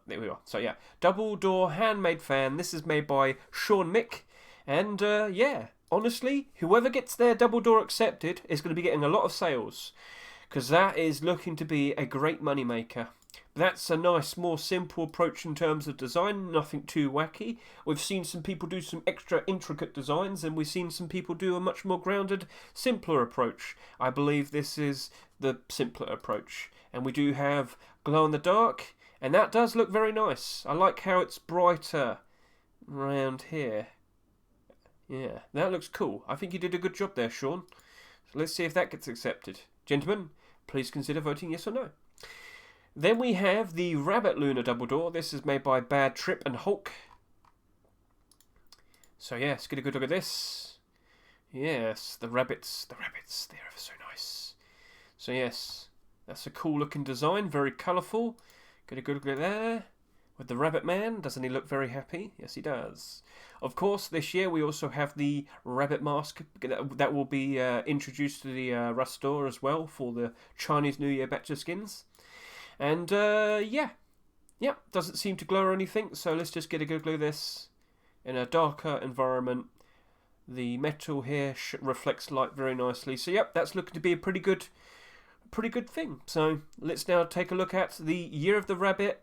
There we are. So, yeah, double door handmade fan. This is made by Sean Mick. And, yeah, honestly, whoever gets their double door accepted is going to be getting a lot of sales, because that is looking to be a great money maker. That's a nice, more simple approach in terms of design, nothing too wacky. We've seen some people do some extra intricate designs, and we've seen some people do a much more grounded, simpler approach. I believe this is the simpler approach. And we do have glow in the dark, and that does look very nice. I like how it's brighter around here. Yeah, that looks cool. I think you did a good job there, Sean. So let's see if that gets accepted. Gentlemen, please consider voting yes or no. Then we have the Rabbit Lunar Double Door. This is made by Bad Trip and Hulk. So yes, get a good look at this. Yes, the rabbits, they're ever so nice. So yes, that's a cool looking design, very colourful. Get a good look at there. With the Rabbit Man, doesn't he look very happy? Yes, he does. Of course, this year we also have the Rabbit Mask that will be introduced to the Rust store as well for the Chinese New Year batch of skins. And, yeah, doesn't seem to glow or anything, so let's just get a good look at this in a darker environment. The metal here reflects light very nicely, so yep, that's looking to be a pretty good thing. So let's now take a look at the Year of the Rabbit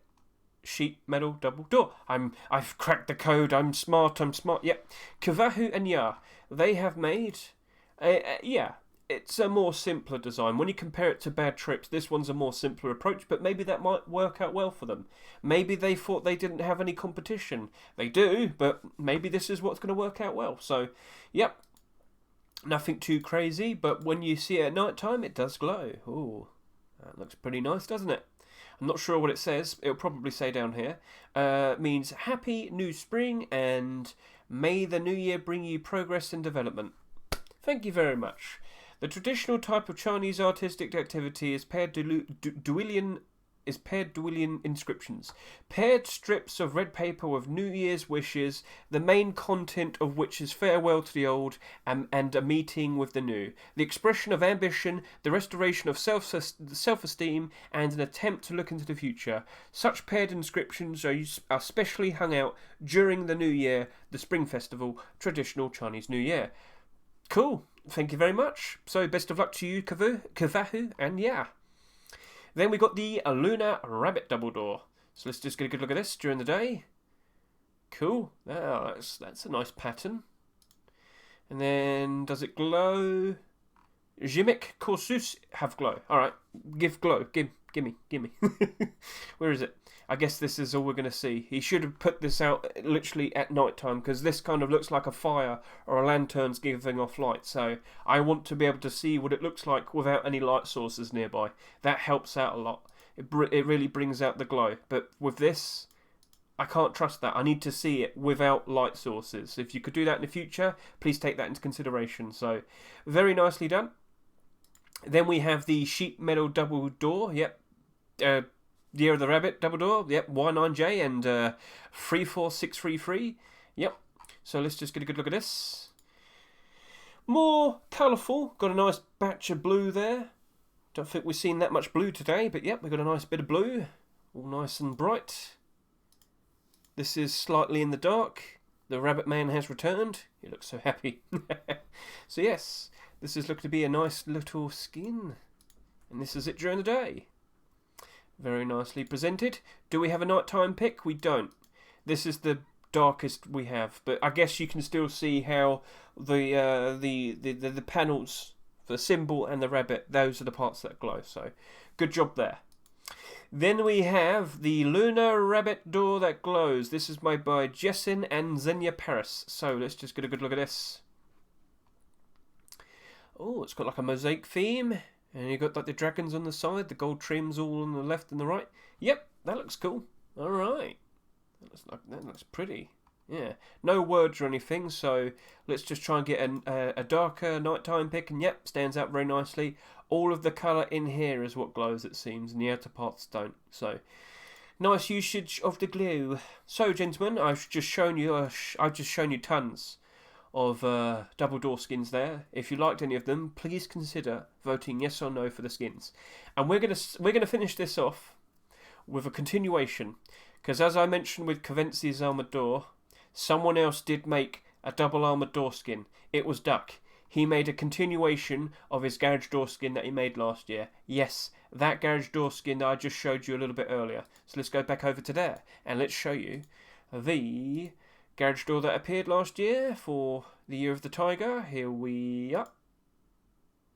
sheet metal double door. I've cracked the code. I'm smart. Yep, Kavahu and Ya, they have made it's a more simpler design. When you compare it to Bad Trips, this one's a more simpler approach, but maybe that might work out well for them. Maybe they thought they didn't have any competition. They do, but maybe this is what's going to work out well. So, yep, nothing too crazy, but when you see it at night time, it does glow. Ooh, that looks pretty nice, doesn't it? I'm not sure what it says. It'll probably say down here. Means Happy New Spring and may the New Year bring you progress and development. Thank you very much. The traditional type of Chinese artistic activity is paired duilian inscriptions. Paired strips of red paper with New Year's wishes, the main content of which is farewell to the old and a meeting with the new. The expression of ambition, the restoration of self-esteem, and an attempt to look into the future. Such paired inscriptions are specially hung out during the New Year, the Spring Festival, traditional Chinese New Year. Cool. Thank you very much. So best of luck to you, Kavahu, and yeah. Then we got the Lunar Rabbit Double Door. So let's just get a good look at this during the day. Cool. Oh, that's a nice pattern. And then, does it glow? Jimmick Corsus have glow. Alright, give glow. Gimme. Where is it? I guess this is all we're going to see. He should have put this out literally at night time, because this kind of looks like a fire or a lantern's giving off light. So I want to be able to see what it looks like without any light sources nearby. That helps out a lot. It really brings out the glow. But with this, I can't trust that. I need to see it without light sources. If you could do that in the future, please take that into consideration. So very nicely done. Then we have the sheet metal double door. Yep. Year of the Rabbit double door. Yep. Y9J and 34633. Yep. So let's just get a good look at this. More colourful. Got a nice batch of blue there. Don't think we've seen that much blue today, but yep, we've got a nice bit of blue. All nice and bright. This is slightly in the dark. The Rabbit Man has returned. He looks so happy. So yes, this is looking to be a nice little skin. And this is it during the day. Very nicely presented. Do we have a nighttime pick? We don't. This is the darkest we have, but I guess you can still see how the panels, the symbol and the rabbit, those are the parts that glow. So, good job there. Then we have the Lunar Rabbit door that glows. This is made by Jessin and Xenia Paris. So let's just get a good look at this. Oh, it's got like a mosaic theme. And you've got like the dragons on the side, the gold trims all on the left and the right. Yep, that looks cool. Alright. That looks pretty. Yeah. No words or anything, so let's just try and get a darker nighttime pick. And yep, stands out very nicely. All of the colour in here is what glows, it seems, and the outer parts don't. So, nice usage of the glue. So, gentlemen, I've just shown you tons of double door skins there. If you liked any of them, please consider voting yes or no for the skins. And we're gonna finish this off with a continuation, because as I mentioned with Cavency's armoured door, someone else did make a double armoured door skin. It was Duck. He made a continuation of his garage door skin that he made last year. Yes, that garage door skin that I just showed you a little bit earlier. So let's go back over to there and let's show you the garage door that appeared last year for the Year of the Tiger. Here we are.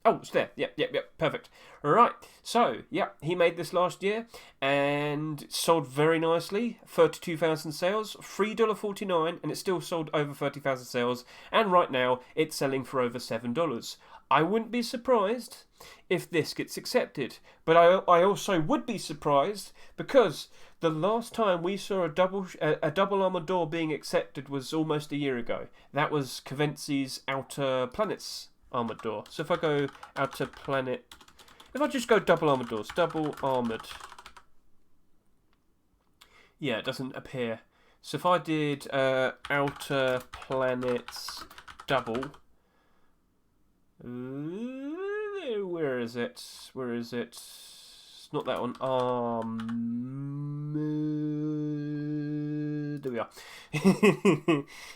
Oh, it's there. Yep. Perfect. Right. So, he made this last year and sold very nicely. 32,000 sales, $3.49, and it still sold over 30,000 sales. And right now, it's selling for over $7. I wouldn't be surprised if this gets accepted. But I also would be surprised because the last time we saw a double armor door being accepted was almost a year ago. That was Cavency's Outer Planets armored door. So if I go Outer Planet, if I just go double armored doors, double armored, yeah, it doesn't appear. So if I did Outer Planets double, where is it? It's not that one. There we are.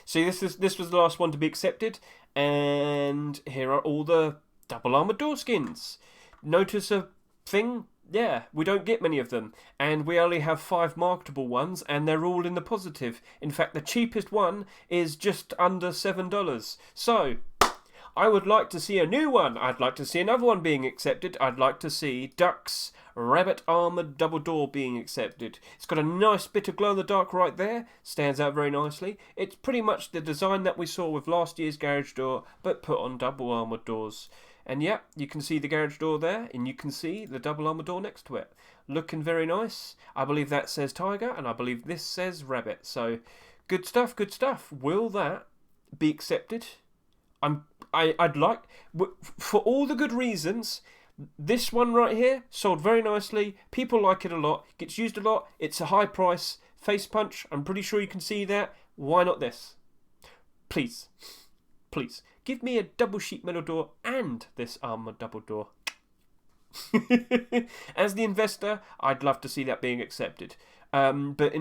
See, this was the last one to be accepted, and here are all the double armored door skins. Notice a thing? Yeah, we don't get many of them, and we only have 5 marketable ones, and they're all in the positive. In fact, the cheapest one is just under $7. So, I would like to see a new one. I'd like to see another one being accepted. I'd like to see Duck's Rabbit Armoured Double Door being accepted. It's got a nice bit of glow-in-the-dark right there. Stands out very nicely. It's pretty much the design that we saw with last year's garage door, but put on double armoured doors. And yeah, you can see the garage door there, and you can see the double armoured door next to it. Looking very nice. I believe that says Tiger, and I believe this says Rabbit. So, good stuff, good stuff. Will that be accepted? I'd like, for all the good reasons, this one right here sold very nicely. People like it a lot. Gets used a lot. It's a high price. Face punch. I'm pretty sure you can see that. Why not this? Please. Please. Give me a double sheet metal door and this armoured double door. As the investor, I'd love to see that being accepted. But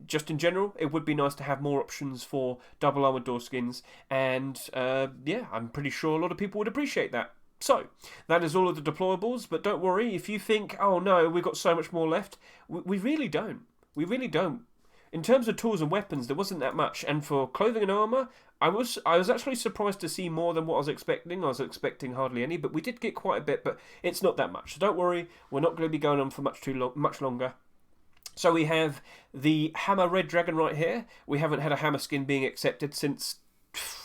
just in general, it would be nice to have more options for double armoured door skins, and yeah, I'm pretty sure a lot of people would appreciate that. So, that is all of the deployables, but don't worry, if you think, oh no, we've got so much more left, we really don't. We really don't. In terms of tools and weapons, there wasn't that much, and for clothing and armour, I was actually surprised to see more than what I was expecting. I was expecting hardly any, but we did get quite a bit, but it's not that much. So don't worry, we're not going to be going on for much longer. So we have the Hammer Red Dragon right here. We haven't had a hammer skin being accepted since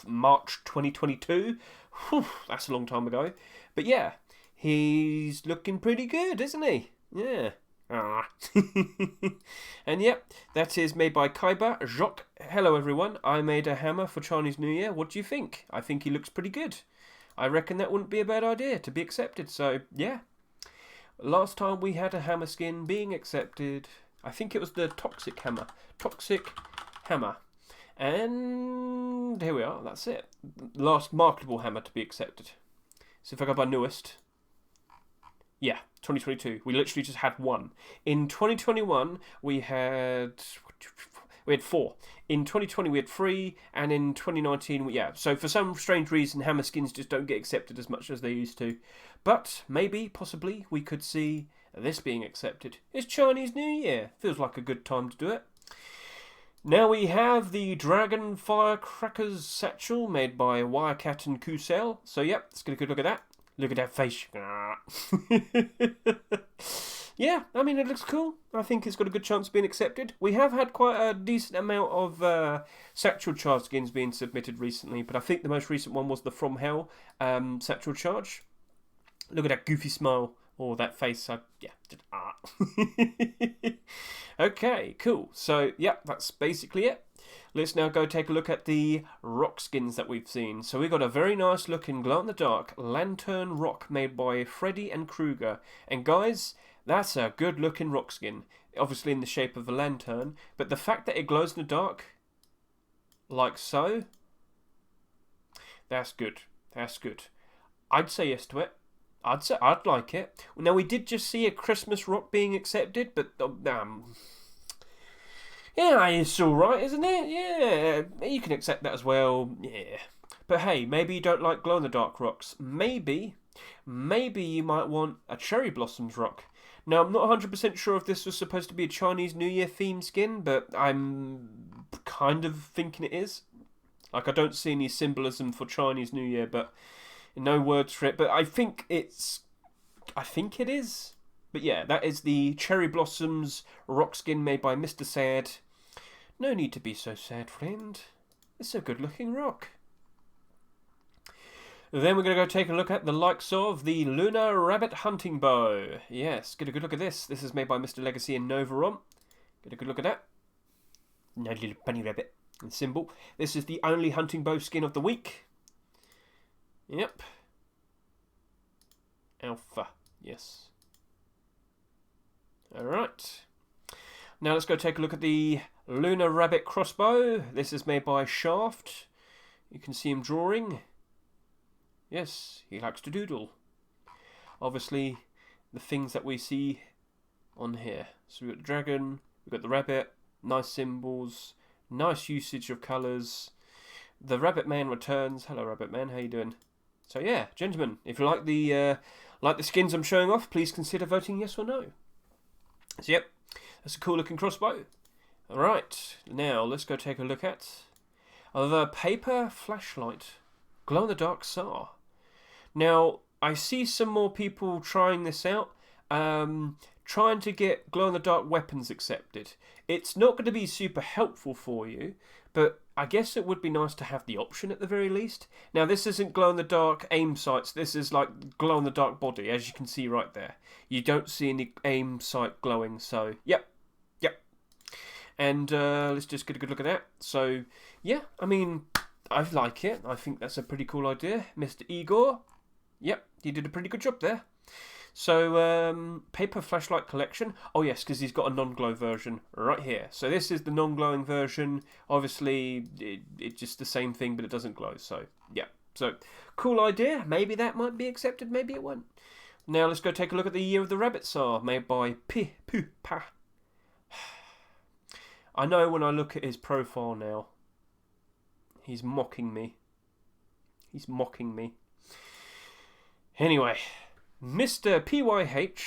March 2022. Whew, that's a long time ago. But yeah, he's looking pretty good, isn't he? Yeah. And yep, that is made by Kaiba Jacques. Hello everyone, I made a hammer for Chinese New Year. What do you think? I think he looks pretty good. I reckon that wouldn't be a bad idea to be accepted. So yeah, last time we had a hammer skin being accepted, I think it was the Toxic Hammer. And here we are, that's it. Last marketable hammer to be accepted. So if I go by newest, yeah, 2022. We literally just had one. In 2021, we had 4. In 2020, we had 3. And in 2019, yeah. So for some strange reason, hammer skins just don't get accepted as much as they used to. But maybe, possibly, we could see this being accepted. It's Chinese New Year. Feels like a good time to do it. Now we have the Dragon Firecrackers Satchel made by Wirecat and Kusel. So yep, let's get a good look at that. Look at that face. Yeah, I mean, it looks cool. I think it's got a good chance of being accepted. We have had quite a decent amount of Satchel Charge skins being submitted recently, but I think the most recent one was the From Hell Satchel Charge. Look at that goofy smile. Or that face. Okay, cool. So, yeah, that's basically it. Let's now go take a look at the rock skins that we've seen. So we got a very nice looking glow-in-the-dark lantern rock made by Freddy and Krueger. And guys, that's a good looking rock skin. Obviously in the shape of a lantern. But the fact that it glows in the dark, like so, that's good. That's good. I'd say yes to it. I'd like it. Now, we did just see a Christmas rock being accepted, but yeah, it's alright, isn't it? Yeah, you can accept that as well. Yeah. But hey, maybe you don't like glow-in-the-dark rocks. Maybe you might want a Cherry Blossoms rock. Now, I'm not 100% sure if this was supposed to be a Chinese New Year theme skin, but I'm kind of thinking it is. Like, I don't see any symbolism for Chinese New Year, but no words for it. But I think it is. But yeah, that is the Cherry Blossoms rock skin made by Mr. Sad. No need to be so sad, friend. It's a good-looking rock. Then we're going to go take a look at the likes of the Lunar Rabbit Hunting Bow. Yes, get a good look at this. This is made by Mr. Legacy and Novaron. Get a good look at that. Nice little bunny rabbit and symbol. This is the only hunting bow skin of the week. Yep. Alpha. Yes. Alright. Now let's go take a look at the Lunar Rabbit Crossbow. This is made by Shaft. You can see him drawing. Yes, he likes to doodle. Obviously, the things that we see on here. So we've got the dragon, we've got the rabbit, nice symbols, nice usage of colours. The Rabbit Man returns. Hello, Rabbit Man, how you doing? So yeah, gentlemen, if you like the skins I'm showing off, please consider voting yes or no. So yep, that's a cool looking crossbow. Alright, now let's go take a look at the paper flashlight glow-in-the-dark SAR. Now, I see some more people trying this out, trying to get glow-in-the-dark weapons accepted. It's not going to be super helpful for you, but I guess it would be nice to have the option at the very least. Now, this isn't glow-in-the-dark aim sights. This is like glow-in-the-dark body, as you can see right there. You don't see any aim sight glowing, so yep. And let's just get a good look at that. So, yeah, I mean, I like it. I think that's a pretty cool idea. Mr. Igor, yep, he did a pretty good job there. So, paper flashlight collection. Oh yes, because he's got a non-glow version right here. So this is the non-glowing version. Obviously, it's just the same thing, but it doesn't glow. So, yeah. So, cool idea. Maybe that might be accepted. Maybe it won't. Now, let's go take a look at the Year of the Rabbit SAR, made by Pa. I know when I look at his profile now, he's mocking me. He's mocking me. Anyway, Mr. PYH,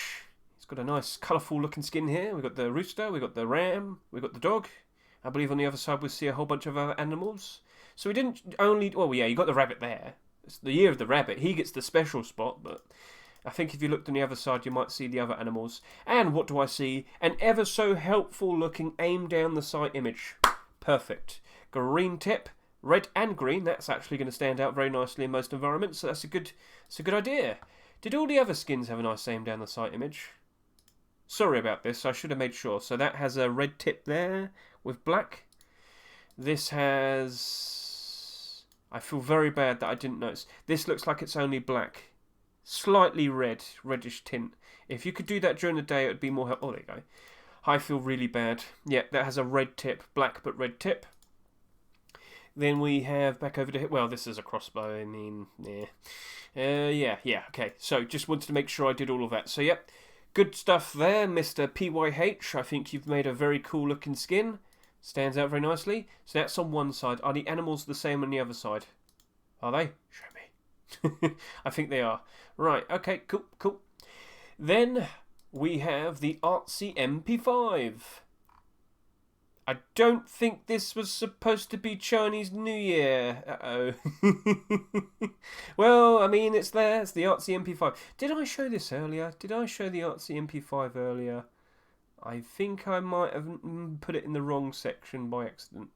he's got a nice colourful looking skin here. We've got the rooster, we've got the ram, we've got the dog. I believe on the other side we see a whole bunch of other animals. So we didn't only, well yeah, you got the rabbit there. It's the Year of the Rabbit. He gets the special spot, but I think if you looked on the other side you might see the other animals. And what do I see? An ever so helpful looking aim down the sight image. Perfect. Green tip. Red and green, that's actually going to stand out very nicely in most environments, so that's a good idea. Did all the other skins have a nice aim down the sight image? Sorry about this, I should have made sure. So that has a red tip there with black. This has... I feel very bad that I didn't notice. This looks like it's only black. Slightly red, reddish tint. If you could do that during the day, it would be more helpful. Oh, there you go. I feel really bad. Yeah, that has a red tip, black but red tip. Then we have back over to... Well, this is a crossbow, I mean, yeah. Yeah, okay. So, just wanted to make sure I did all of that. So, yep, good stuff there, Mr. PYH. I think you've made a very cool-looking skin. Stands out very nicely. So, that's on one side. Are the animals the same on the other side? Are they? Show me. I think they are. Right, okay, cool. Then, we have the Artsy MP5. I don't think this was supposed to be Chinese New Year. Uh-oh. Well, I mean, it's there. It's the Artsy MP5. Did I show this earlier? Did I show the Artsy MP5 earlier? I think I might have put it in the wrong section by accident.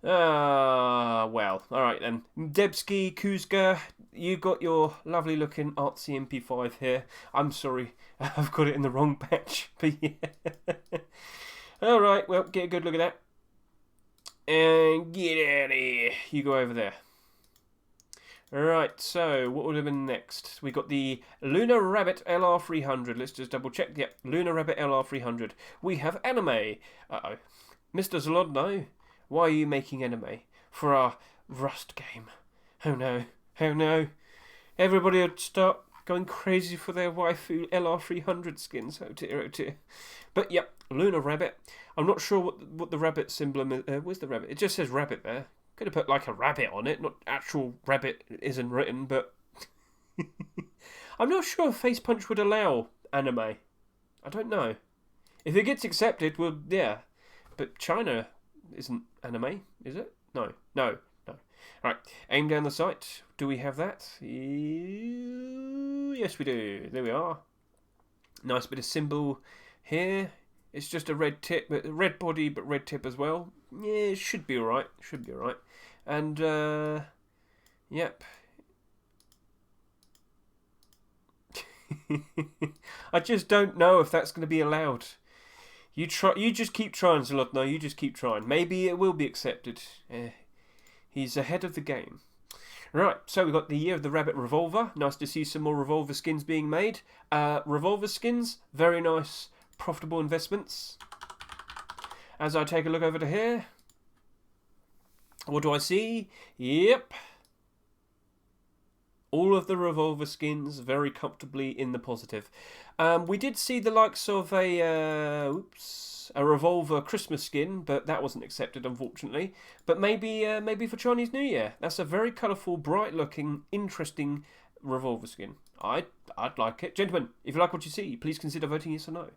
Well, alright then. Debski, Kuzga, you got your lovely looking Artsy MP5 here. I'm sorry, I've got it in the wrong batch, but yeah. Alright, well, get a good look at that. And get out of here. You go over there. Alright, so what would have been next? We got the Lunar Rabbit LR300. Let's just double check. Yep, Lunar Rabbit LR300. We have anime. Uh-oh. Mr. Zlodno, why are you making anime? For our Rust game. Oh no. Oh no. Everybody would start going crazy for their waifu LR300 skins. Oh dear, oh dear. But yep, Lunar Rabbit. I'm not sure what the rabbit symbol is. Where's the rabbit? It just says rabbit there. Could have put like a rabbit on it. Not actual rabbit isn't written, but I'm not sure if Face Punch would allow anime. I don't know. If it gets accepted, well, yeah. But China isn't anime, is it? No. Right, aim down the sight. Do we have that? Yes, we do. There we are. Nice bit of symbol here. It's just a red tip, red body, but red tip as well. Yeah, it should be alright. Should be alright. And, yep. I just don't know if that's going to be allowed. You just keep trying, Zlotno. You just keep trying. Maybe it will be accepted. He's ahead of the game. Right, so we've got the Year of the Rabbit Revolver. Nice to see some more Revolver skins being made. Revolver skins, very nice, profitable investments. As I take a look over to here, what do I see? Yep. All of the Revolver skins very comfortably in the positive. We did see the likes of a Revolver Christmas skin, but that wasn't accepted, unfortunately. But maybe for Chinese New Year. That's a very colourful, bright-looking, interesting Revolver skin. I'd like it. Gentlemen, if you like what you see, please consider voting yes or no.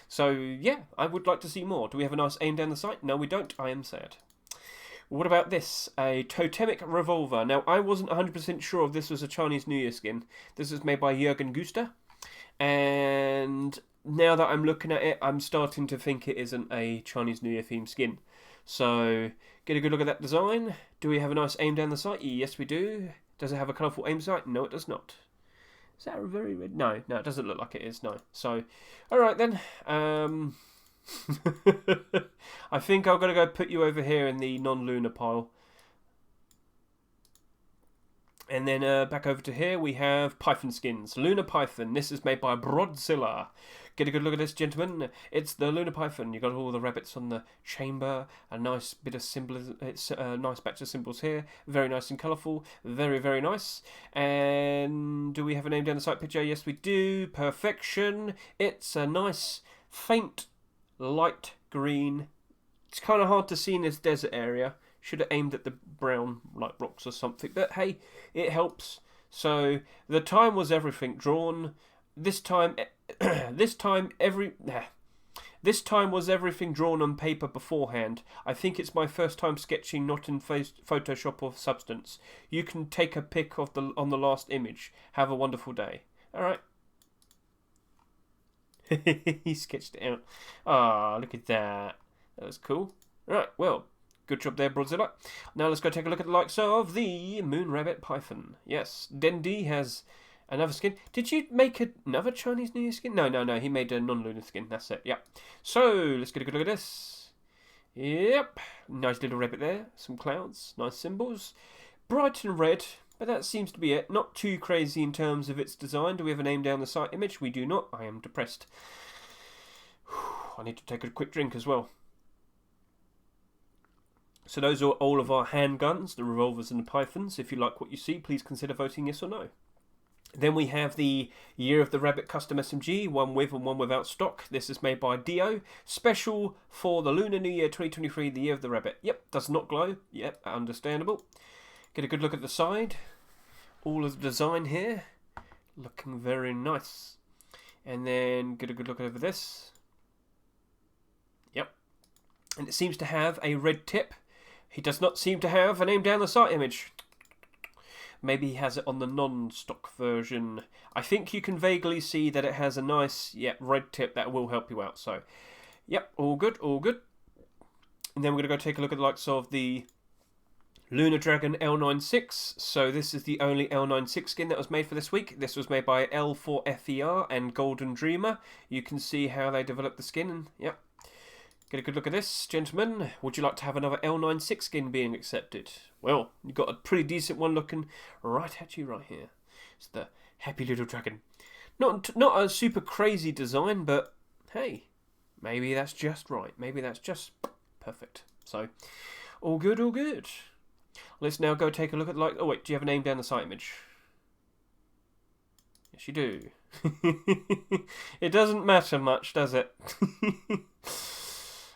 So, yeah, I would like to see more. Do we have a nice aim down the sight? No, we don't. I am sad. What about this? A totemic revolver. Now, I wasn't 100% sure if this was a Chinese New Year skin. This is made by Jürgen Guster. And now that I'm looking at it, I'm starting to think it isn't a Chinese New Year themed skin. So, get a good look at that design. Do we have a nice aim down the sight? Yes, we do. Does it have a colourful aim sight? No, it does not. Is that a very red? No, it doesn't look like it is, no. So, alright then. I think I'm going to go put you over here in the non-lunar pile. And then back over to here we have Python skins. Lunar Python. This is made by Broadzilla. Get a good look at this, gentlemen. It's the Lunar Python. You've got all the rabbits on the chamber. A nice bit of symbolism. It's a nice batch of symbols here. Very nice and colourful. Very, very nice. And do we have a name down the side picture? Yes, we do. Perfection. It's a nice, faint, light green. It's kind of hard to see in this desert area. Should have aimed at the brown like rocks or something, but hey, it helps. So the time was everything drawn. This time was everything drawn on paper beforehand. I think it's my first time sketching, not in Photoshop or Substance. You can take a pic of on the last image. Have a wonderful day. All right. He sketched it out. Ah, look at that. That was cool. Right, well, good job there, Broadzilla. Now let's go take a look at the likes of the Moon Rabbit Python. Yes, Dendi has another skin. Did you make another Chinese New Year skin? No. He made a non-lunar skin. That's it. Yeah. So let's get a good look at this. Yep. Nice little rabbit there. Some clouds. Nice symbols. Bright and red. But that seems to be it. Not too crazy in terms of its design. Do we have a name down the site image? We do not. I am depressed. I need to take a quick drink as well. So those are all of our handguns, the revolvers and the pythons. If you like what you see, please consider voting yes or no. Then we have the Year of the Rabbit Custom SMG, one with and one without stock. This is made by Dio. Special for the Lunar New Year 2023, the Year of the Rabbit. Yep, does not glow. Yep, understandable. Get a good look at the side. All of the design here. Looking very nice. And then get a good look over this. Yep. And it seems to have a red tip. He does not seem to have an aim down the sight image. Maybe he has it on the non-stock version. I think you can vaguely see that it has a nice, red tip that will help you out. So, yep, all good, all good. And then we're going to go take a look at the likes of the Lunar Dragon L96. So this is the only L96 skin that was made for this week. This was made by L4FER and Golden Dreamer. You can see how they developed the skin. And yep, get a good look at this, gentlemen. Would you like to have another L96 skin being accepted? Well, you've got a pretty decent one looking right at you right here. It's the Happy Little Dragon. Not a super crazy design, but hey, maybe that's just right. Maybe that's just perfect. So, all good, all good. Let's now go take a look at oh wait, do you have a name down the sight image? Yes, you do. It doesn't matter much, does it?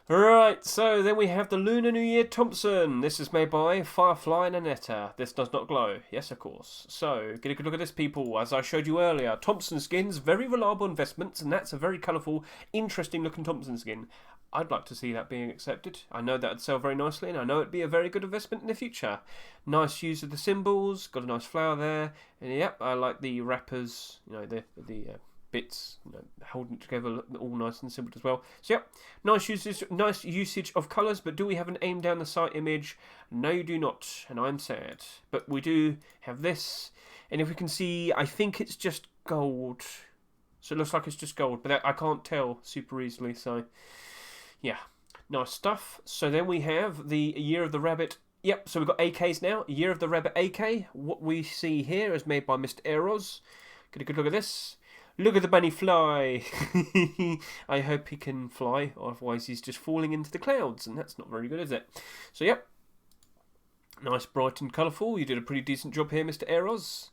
Right, so then we have the Lunar New Year Thompson. This is made by Firefly and Anetta. This does not glow. Yes, of course. So, get a good look at this, people. As I showed you earlier, Thompson skins, very reliable investments, and that's a very colourful, interesting looking Thompson skin. I'd like to see that being accepted. I know that would sell very nicely, and I know it'd be a very good investment in the future. Nice use of the symbols, got a nice flower there, and yep, I like the wrappers, you know, the bits, you know, holding it together, all nice and simple as well. So yep, nice usage of colours, but do we have an aim down the sight image? No, you do not, and I'm sad. But we do have this, and if we can see, I think it's just gold. So it looks like it's just gold, but I can't tell super easily, so yeah, nice stuff. So then we have the Year of the Rabbit. Yep, so we've got AKs now. Year of the Rabbit AK. What we see here is made by Mr. Eros. Get a good look at this. Look at the bunny fly. I hope he can fly, otherwise he's just falling into the clouds, and that's not very good, is it? So, yep. Nice, bright and colourful. You did a pretty decent job here, Mr. Eros.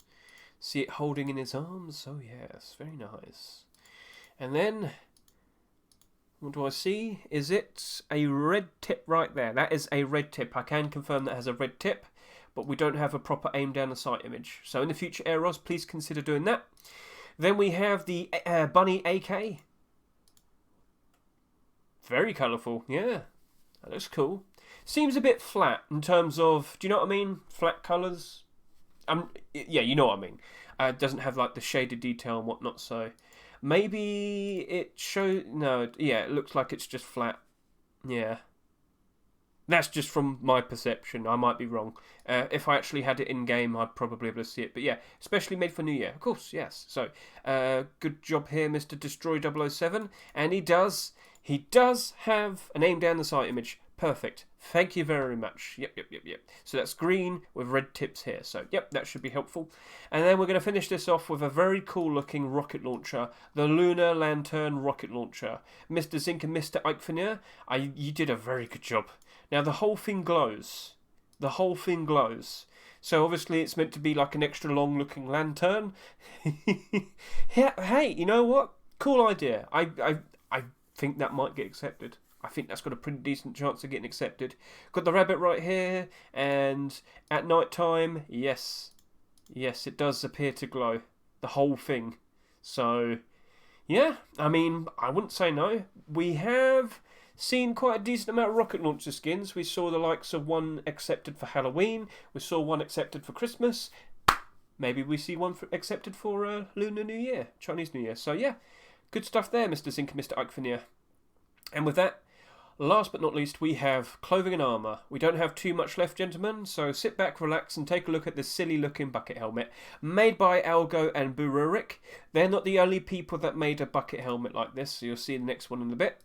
See it holding in his arms? Oh, yes, very nice. And then, what do I see? Is it a red tip right there? That is a red tip. I can confirm that has a red tip, but we don't have a proper aim down the sight image. So in the future, Eros, please consider doing that. Then we have the Bunny AK. Very colourful, yeah. That looks cool. Seems a bit flat in terms of, do you know what I mean? Flat colours. Yeah, you know what I mean. It doesn't have like the shaded detail and whatnot, so maybe it shows. No, yeah, it looks like it's just flat. Yeah. That's just from my perception. I might be wrong. If I actually had it in game, I'd probably be able to see it. But yeah, especially made for New Year. Of course, yes. So, good job here, Mr. Destroy 007. And he does have an aim down the sight image. Perfect. Thank you very much. Yep. So that's green with red tips here. So, yep, that should be helpful. And then we're going to finish this off with a very cool looking rocket launcher. The Lunar Lantern rocket launcher. Mr. Zink and Mr. Eichfinier, you did a very good job. Now, the whole thing glows. The whole thing glows. So, obviously, it's meant to be like an extra long-looking lantern. Hey, you know what? Cool idea. I think that might get accepted. I think that's got a pretty decent chance of getting accepted. Got the rabbit right here. And at night time, yes. Yes, it does appear to glow. The whole thing. So, yeah. I mean, I wouldn't say no. We have seen quite a decent amount of rocket launcher skins. We saw the likes of one accepted for Halloween. We saw one accepted for Christmas. Maybe we see one accepted for Lunar New Year, Chinese New Year. So yeah, good stuff there, Mr. Zink and Mr. Eichfinier. And with that, last but not least, we have clothing and armour. We don't have too much left, gentlemen, so sit back, relax, and take a look at this silly-looking bucket helmet made by Algo and Bururik. They're not the only people that made a bucket helmet like this, so you'll see the next one in a bit.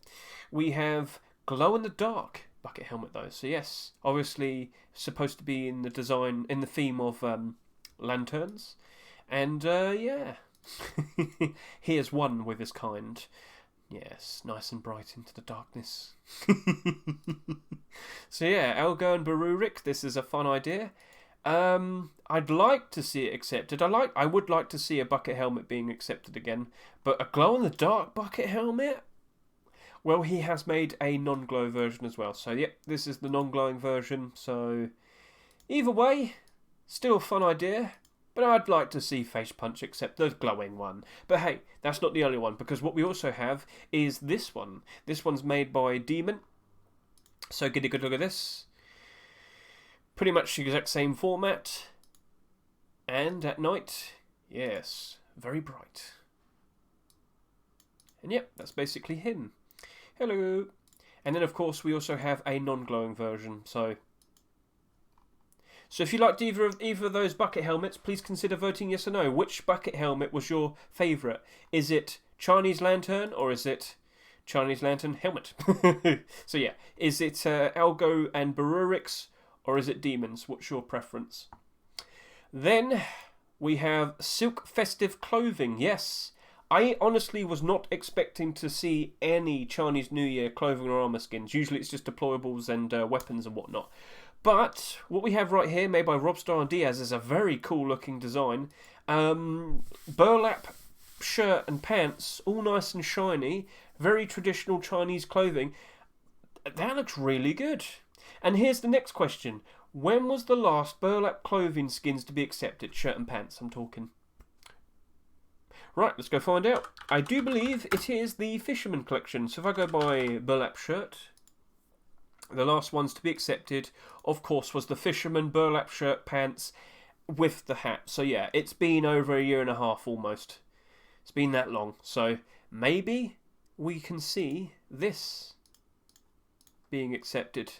We have glow-in-the-dark bucket helmet, though. So yes, obviously supposed to be in the design, in the theme of lanterns. And yeah, here's one with his kind. Yes, nice and bright into the darkness. So yeah, Elgo and Bururik, this is a fun idea. I'd like to see it accepted. I would like to see a bucket helmet being accepted again, but a glow-in-the-dark bucket helmet? Well, he has made a non-glow version as well. So, yep, this is the non-glowing version. So, either way, still a fun idea. But I'd like to see Face Punch accept the glowing one. But hey, that's not the only one, because what we also have is this one. This one's made by Demon. So get a good look at this. Pretty much the exact same format. And at night, yes, very bright. And yep, that's basically him. Hello. And then of course we also have a non-glowing version. So if you liked either of those bucket helmets, please consider voting yes or no. Which bucket helmet was your favourite? Is it Chinese Lantern or is it Chinese Lantern helmet? So yeah, is it Algo and Barurix or is it Demons? What's your preference? Then we have Silk Festive Clothing. Yes, I honestly was not expecting to see any Chinese New Year clothing or armour skins. Usually it's just deployables and weapons and whatnot. But what we have right here, made by Robstar and Diaz, is a very cool looking design. Burlap shirt and pants, all nice and shiny. Very traditional Chinese clothing. That looks really good. And here's the next question. When was the last burlap clothing skins to be accepted? Shirt and pants, I'm talking. Right, let's go find out. I do believe it is the Fisherman Collection. So if I go by burlap shirt, the last ones to be accepted, of course, was the Fisherman burlap shirt pants with the hat. So yeah, it's been over a year and a half almost. It's been that long. So maybe we can see this being accepted.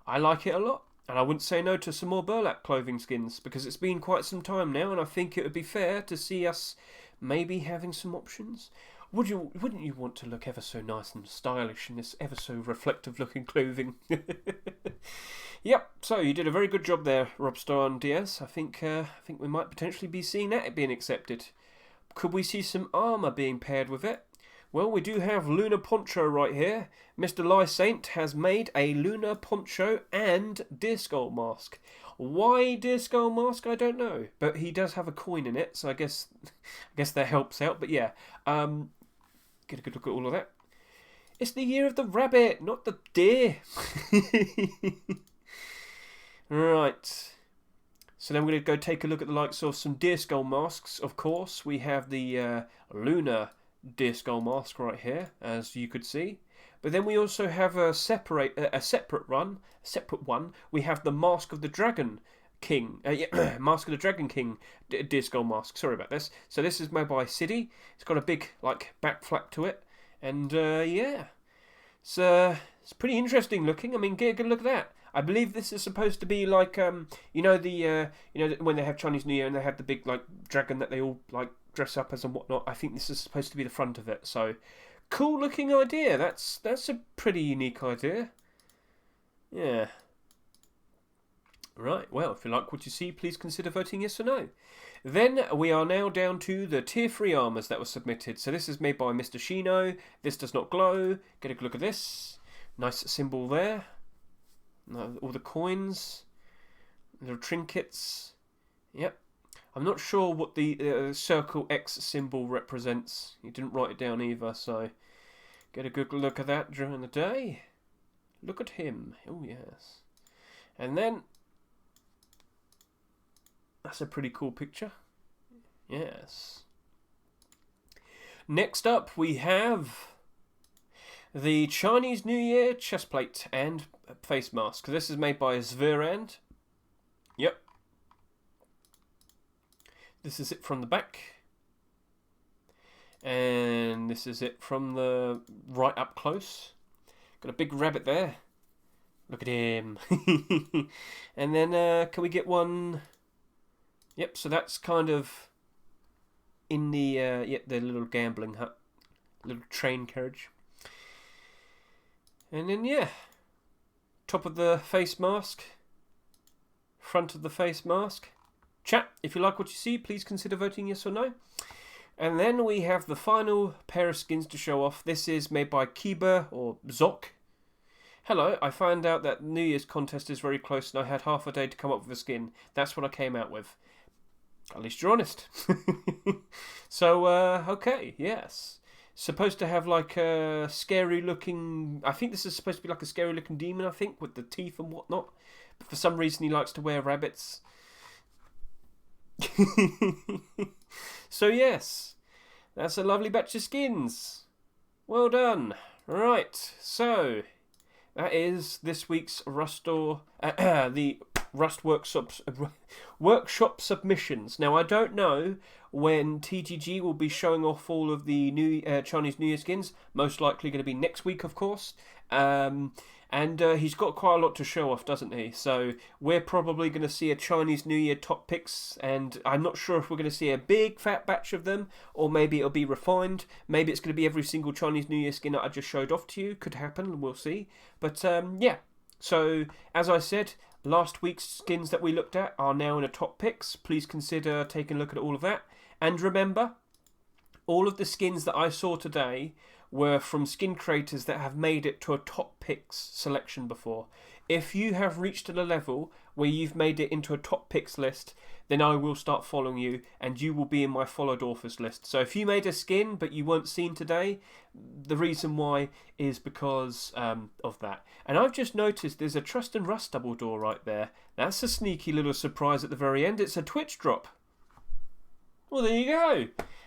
I like it a lot. And I wouldn't say no to some more burlap clothing skins, because it's been quite some time now, and I think it would be fair to see us maybe having some options. Wouldn't you want to look ever so nice and stylish in this ever so reflective looking clothing? Yep, so you did a very good job there, Robstar and Diaz. I think we might potentially be seeing that being accepted. Could we see some armour being paired with it? Well, we do have Lunar Poncho right here. Mr. Lysant has made a Lunar Poncho and Deer Skull mask. Why Deer Skull mask, I don't know. But he does have a coin in it, so I guess that helps out. But yeah, get a good look at all of that. It's the year of the rabbit, not the deer. Right. So then we're going to go take a look at the likes of some Deer Skull masks, of course. We have the Lunar Deer Skull mask right here, as you could see. But then we also have a separate one. We have the Mask of the Dragon King. Mask of the Dragon King Deer Skull mask. Sorry about this. So this is made by City. It's got a big back flap to it, and yeah, it's pretty interesting looking. I mean, get a good look at that. I believe this is supposed to be when they have Chinese New Year and they have the big dragon that they all dress up as and whatnot. I think this is supposed to be the front of it. So cool looking idea. That's a pretty unique idea. Yeah. Right, well, if you like what you see, please consider voting yes or no. Then we are now down to the Tier 3 armours that were submitted. So this is made by Mr. Shino. This does not glow. Get a good look at this. Nice symbol there. All the coins. Little trinkets. Yep. I'm not sure what the circle X symbol represents. You didn't write it down either, so get a good look at that during the day. Look at him. Oh, yes. And then that's a pretty cool picture. Yes. Next up, we have the Chinese New Year chestplate and face mask. This is made by Zverand. Yep. This is it from the back. And this is it from the right up close. Got a big rabbit there. Look at him. And then can we get one? Yep, so that's kind of in the little gambling hut. Little train carriage. And then yeah. Top of the face mask. Front of the face mask. Chat, if you like what you see, please consider voting yes or no. And then we have the final pair of skins to show off. This is made by Kiba or Zok. Hello, I found out that New Year's contest is very close and I had half a day to come up with a skin. That's what I came out with. At least you're honest. So, okay, yes. Supposed to have a scary looking... I think this is supposed to be a scary looking demon, I think, with the teeth and whatnot. But for some reason he likes to wear rabbits. So yes, that's a lovely batch of skins. Well done. Right, so that is this week's the Rust workshop submissions. Now I don't know when TGG will be showing off all of the new Chinese New Year skins. Most likely going to be next week, of course. And he's got quite a lot to show off, doesn't he? So we're probably going to see a Chinese New Year top picks, and I'm not sure if we're going to see a big fat batch of them, or maybe it'll be refined. Maybe it's going to be every single Chinese New Year skin that I just showed off to you. Could happen, we'll see. But yeah, so as I said, last week's skins that we looked at are now in a top picks. Please consider taking a look at all of that. And remember, all of the skins that I saw today were from skin creators that have made it to a top picks selection before. If you have reached at a level where you've made it into a top picks list, then I will start following you and you will be in my followed authors list. So if you made a skin but you weren't seen today, the reason why is because of that. And I've just noticed there's a Trust and Rust double door right there. That's a sneaky little surprise at the very end. It's a Twitch drop. Well, there you go.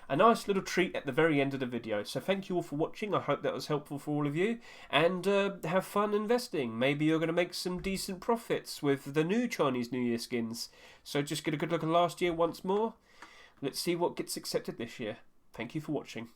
A nice little treat at the very end of the video. So thank you all for watching. I hope that was helpful for all of you. And have fun investing. Maybe you're going to make some decent profits with the new Chinese New Year skins. So just get a good look at last year once more. Let's see what gets accepted this year. Thank you for watching.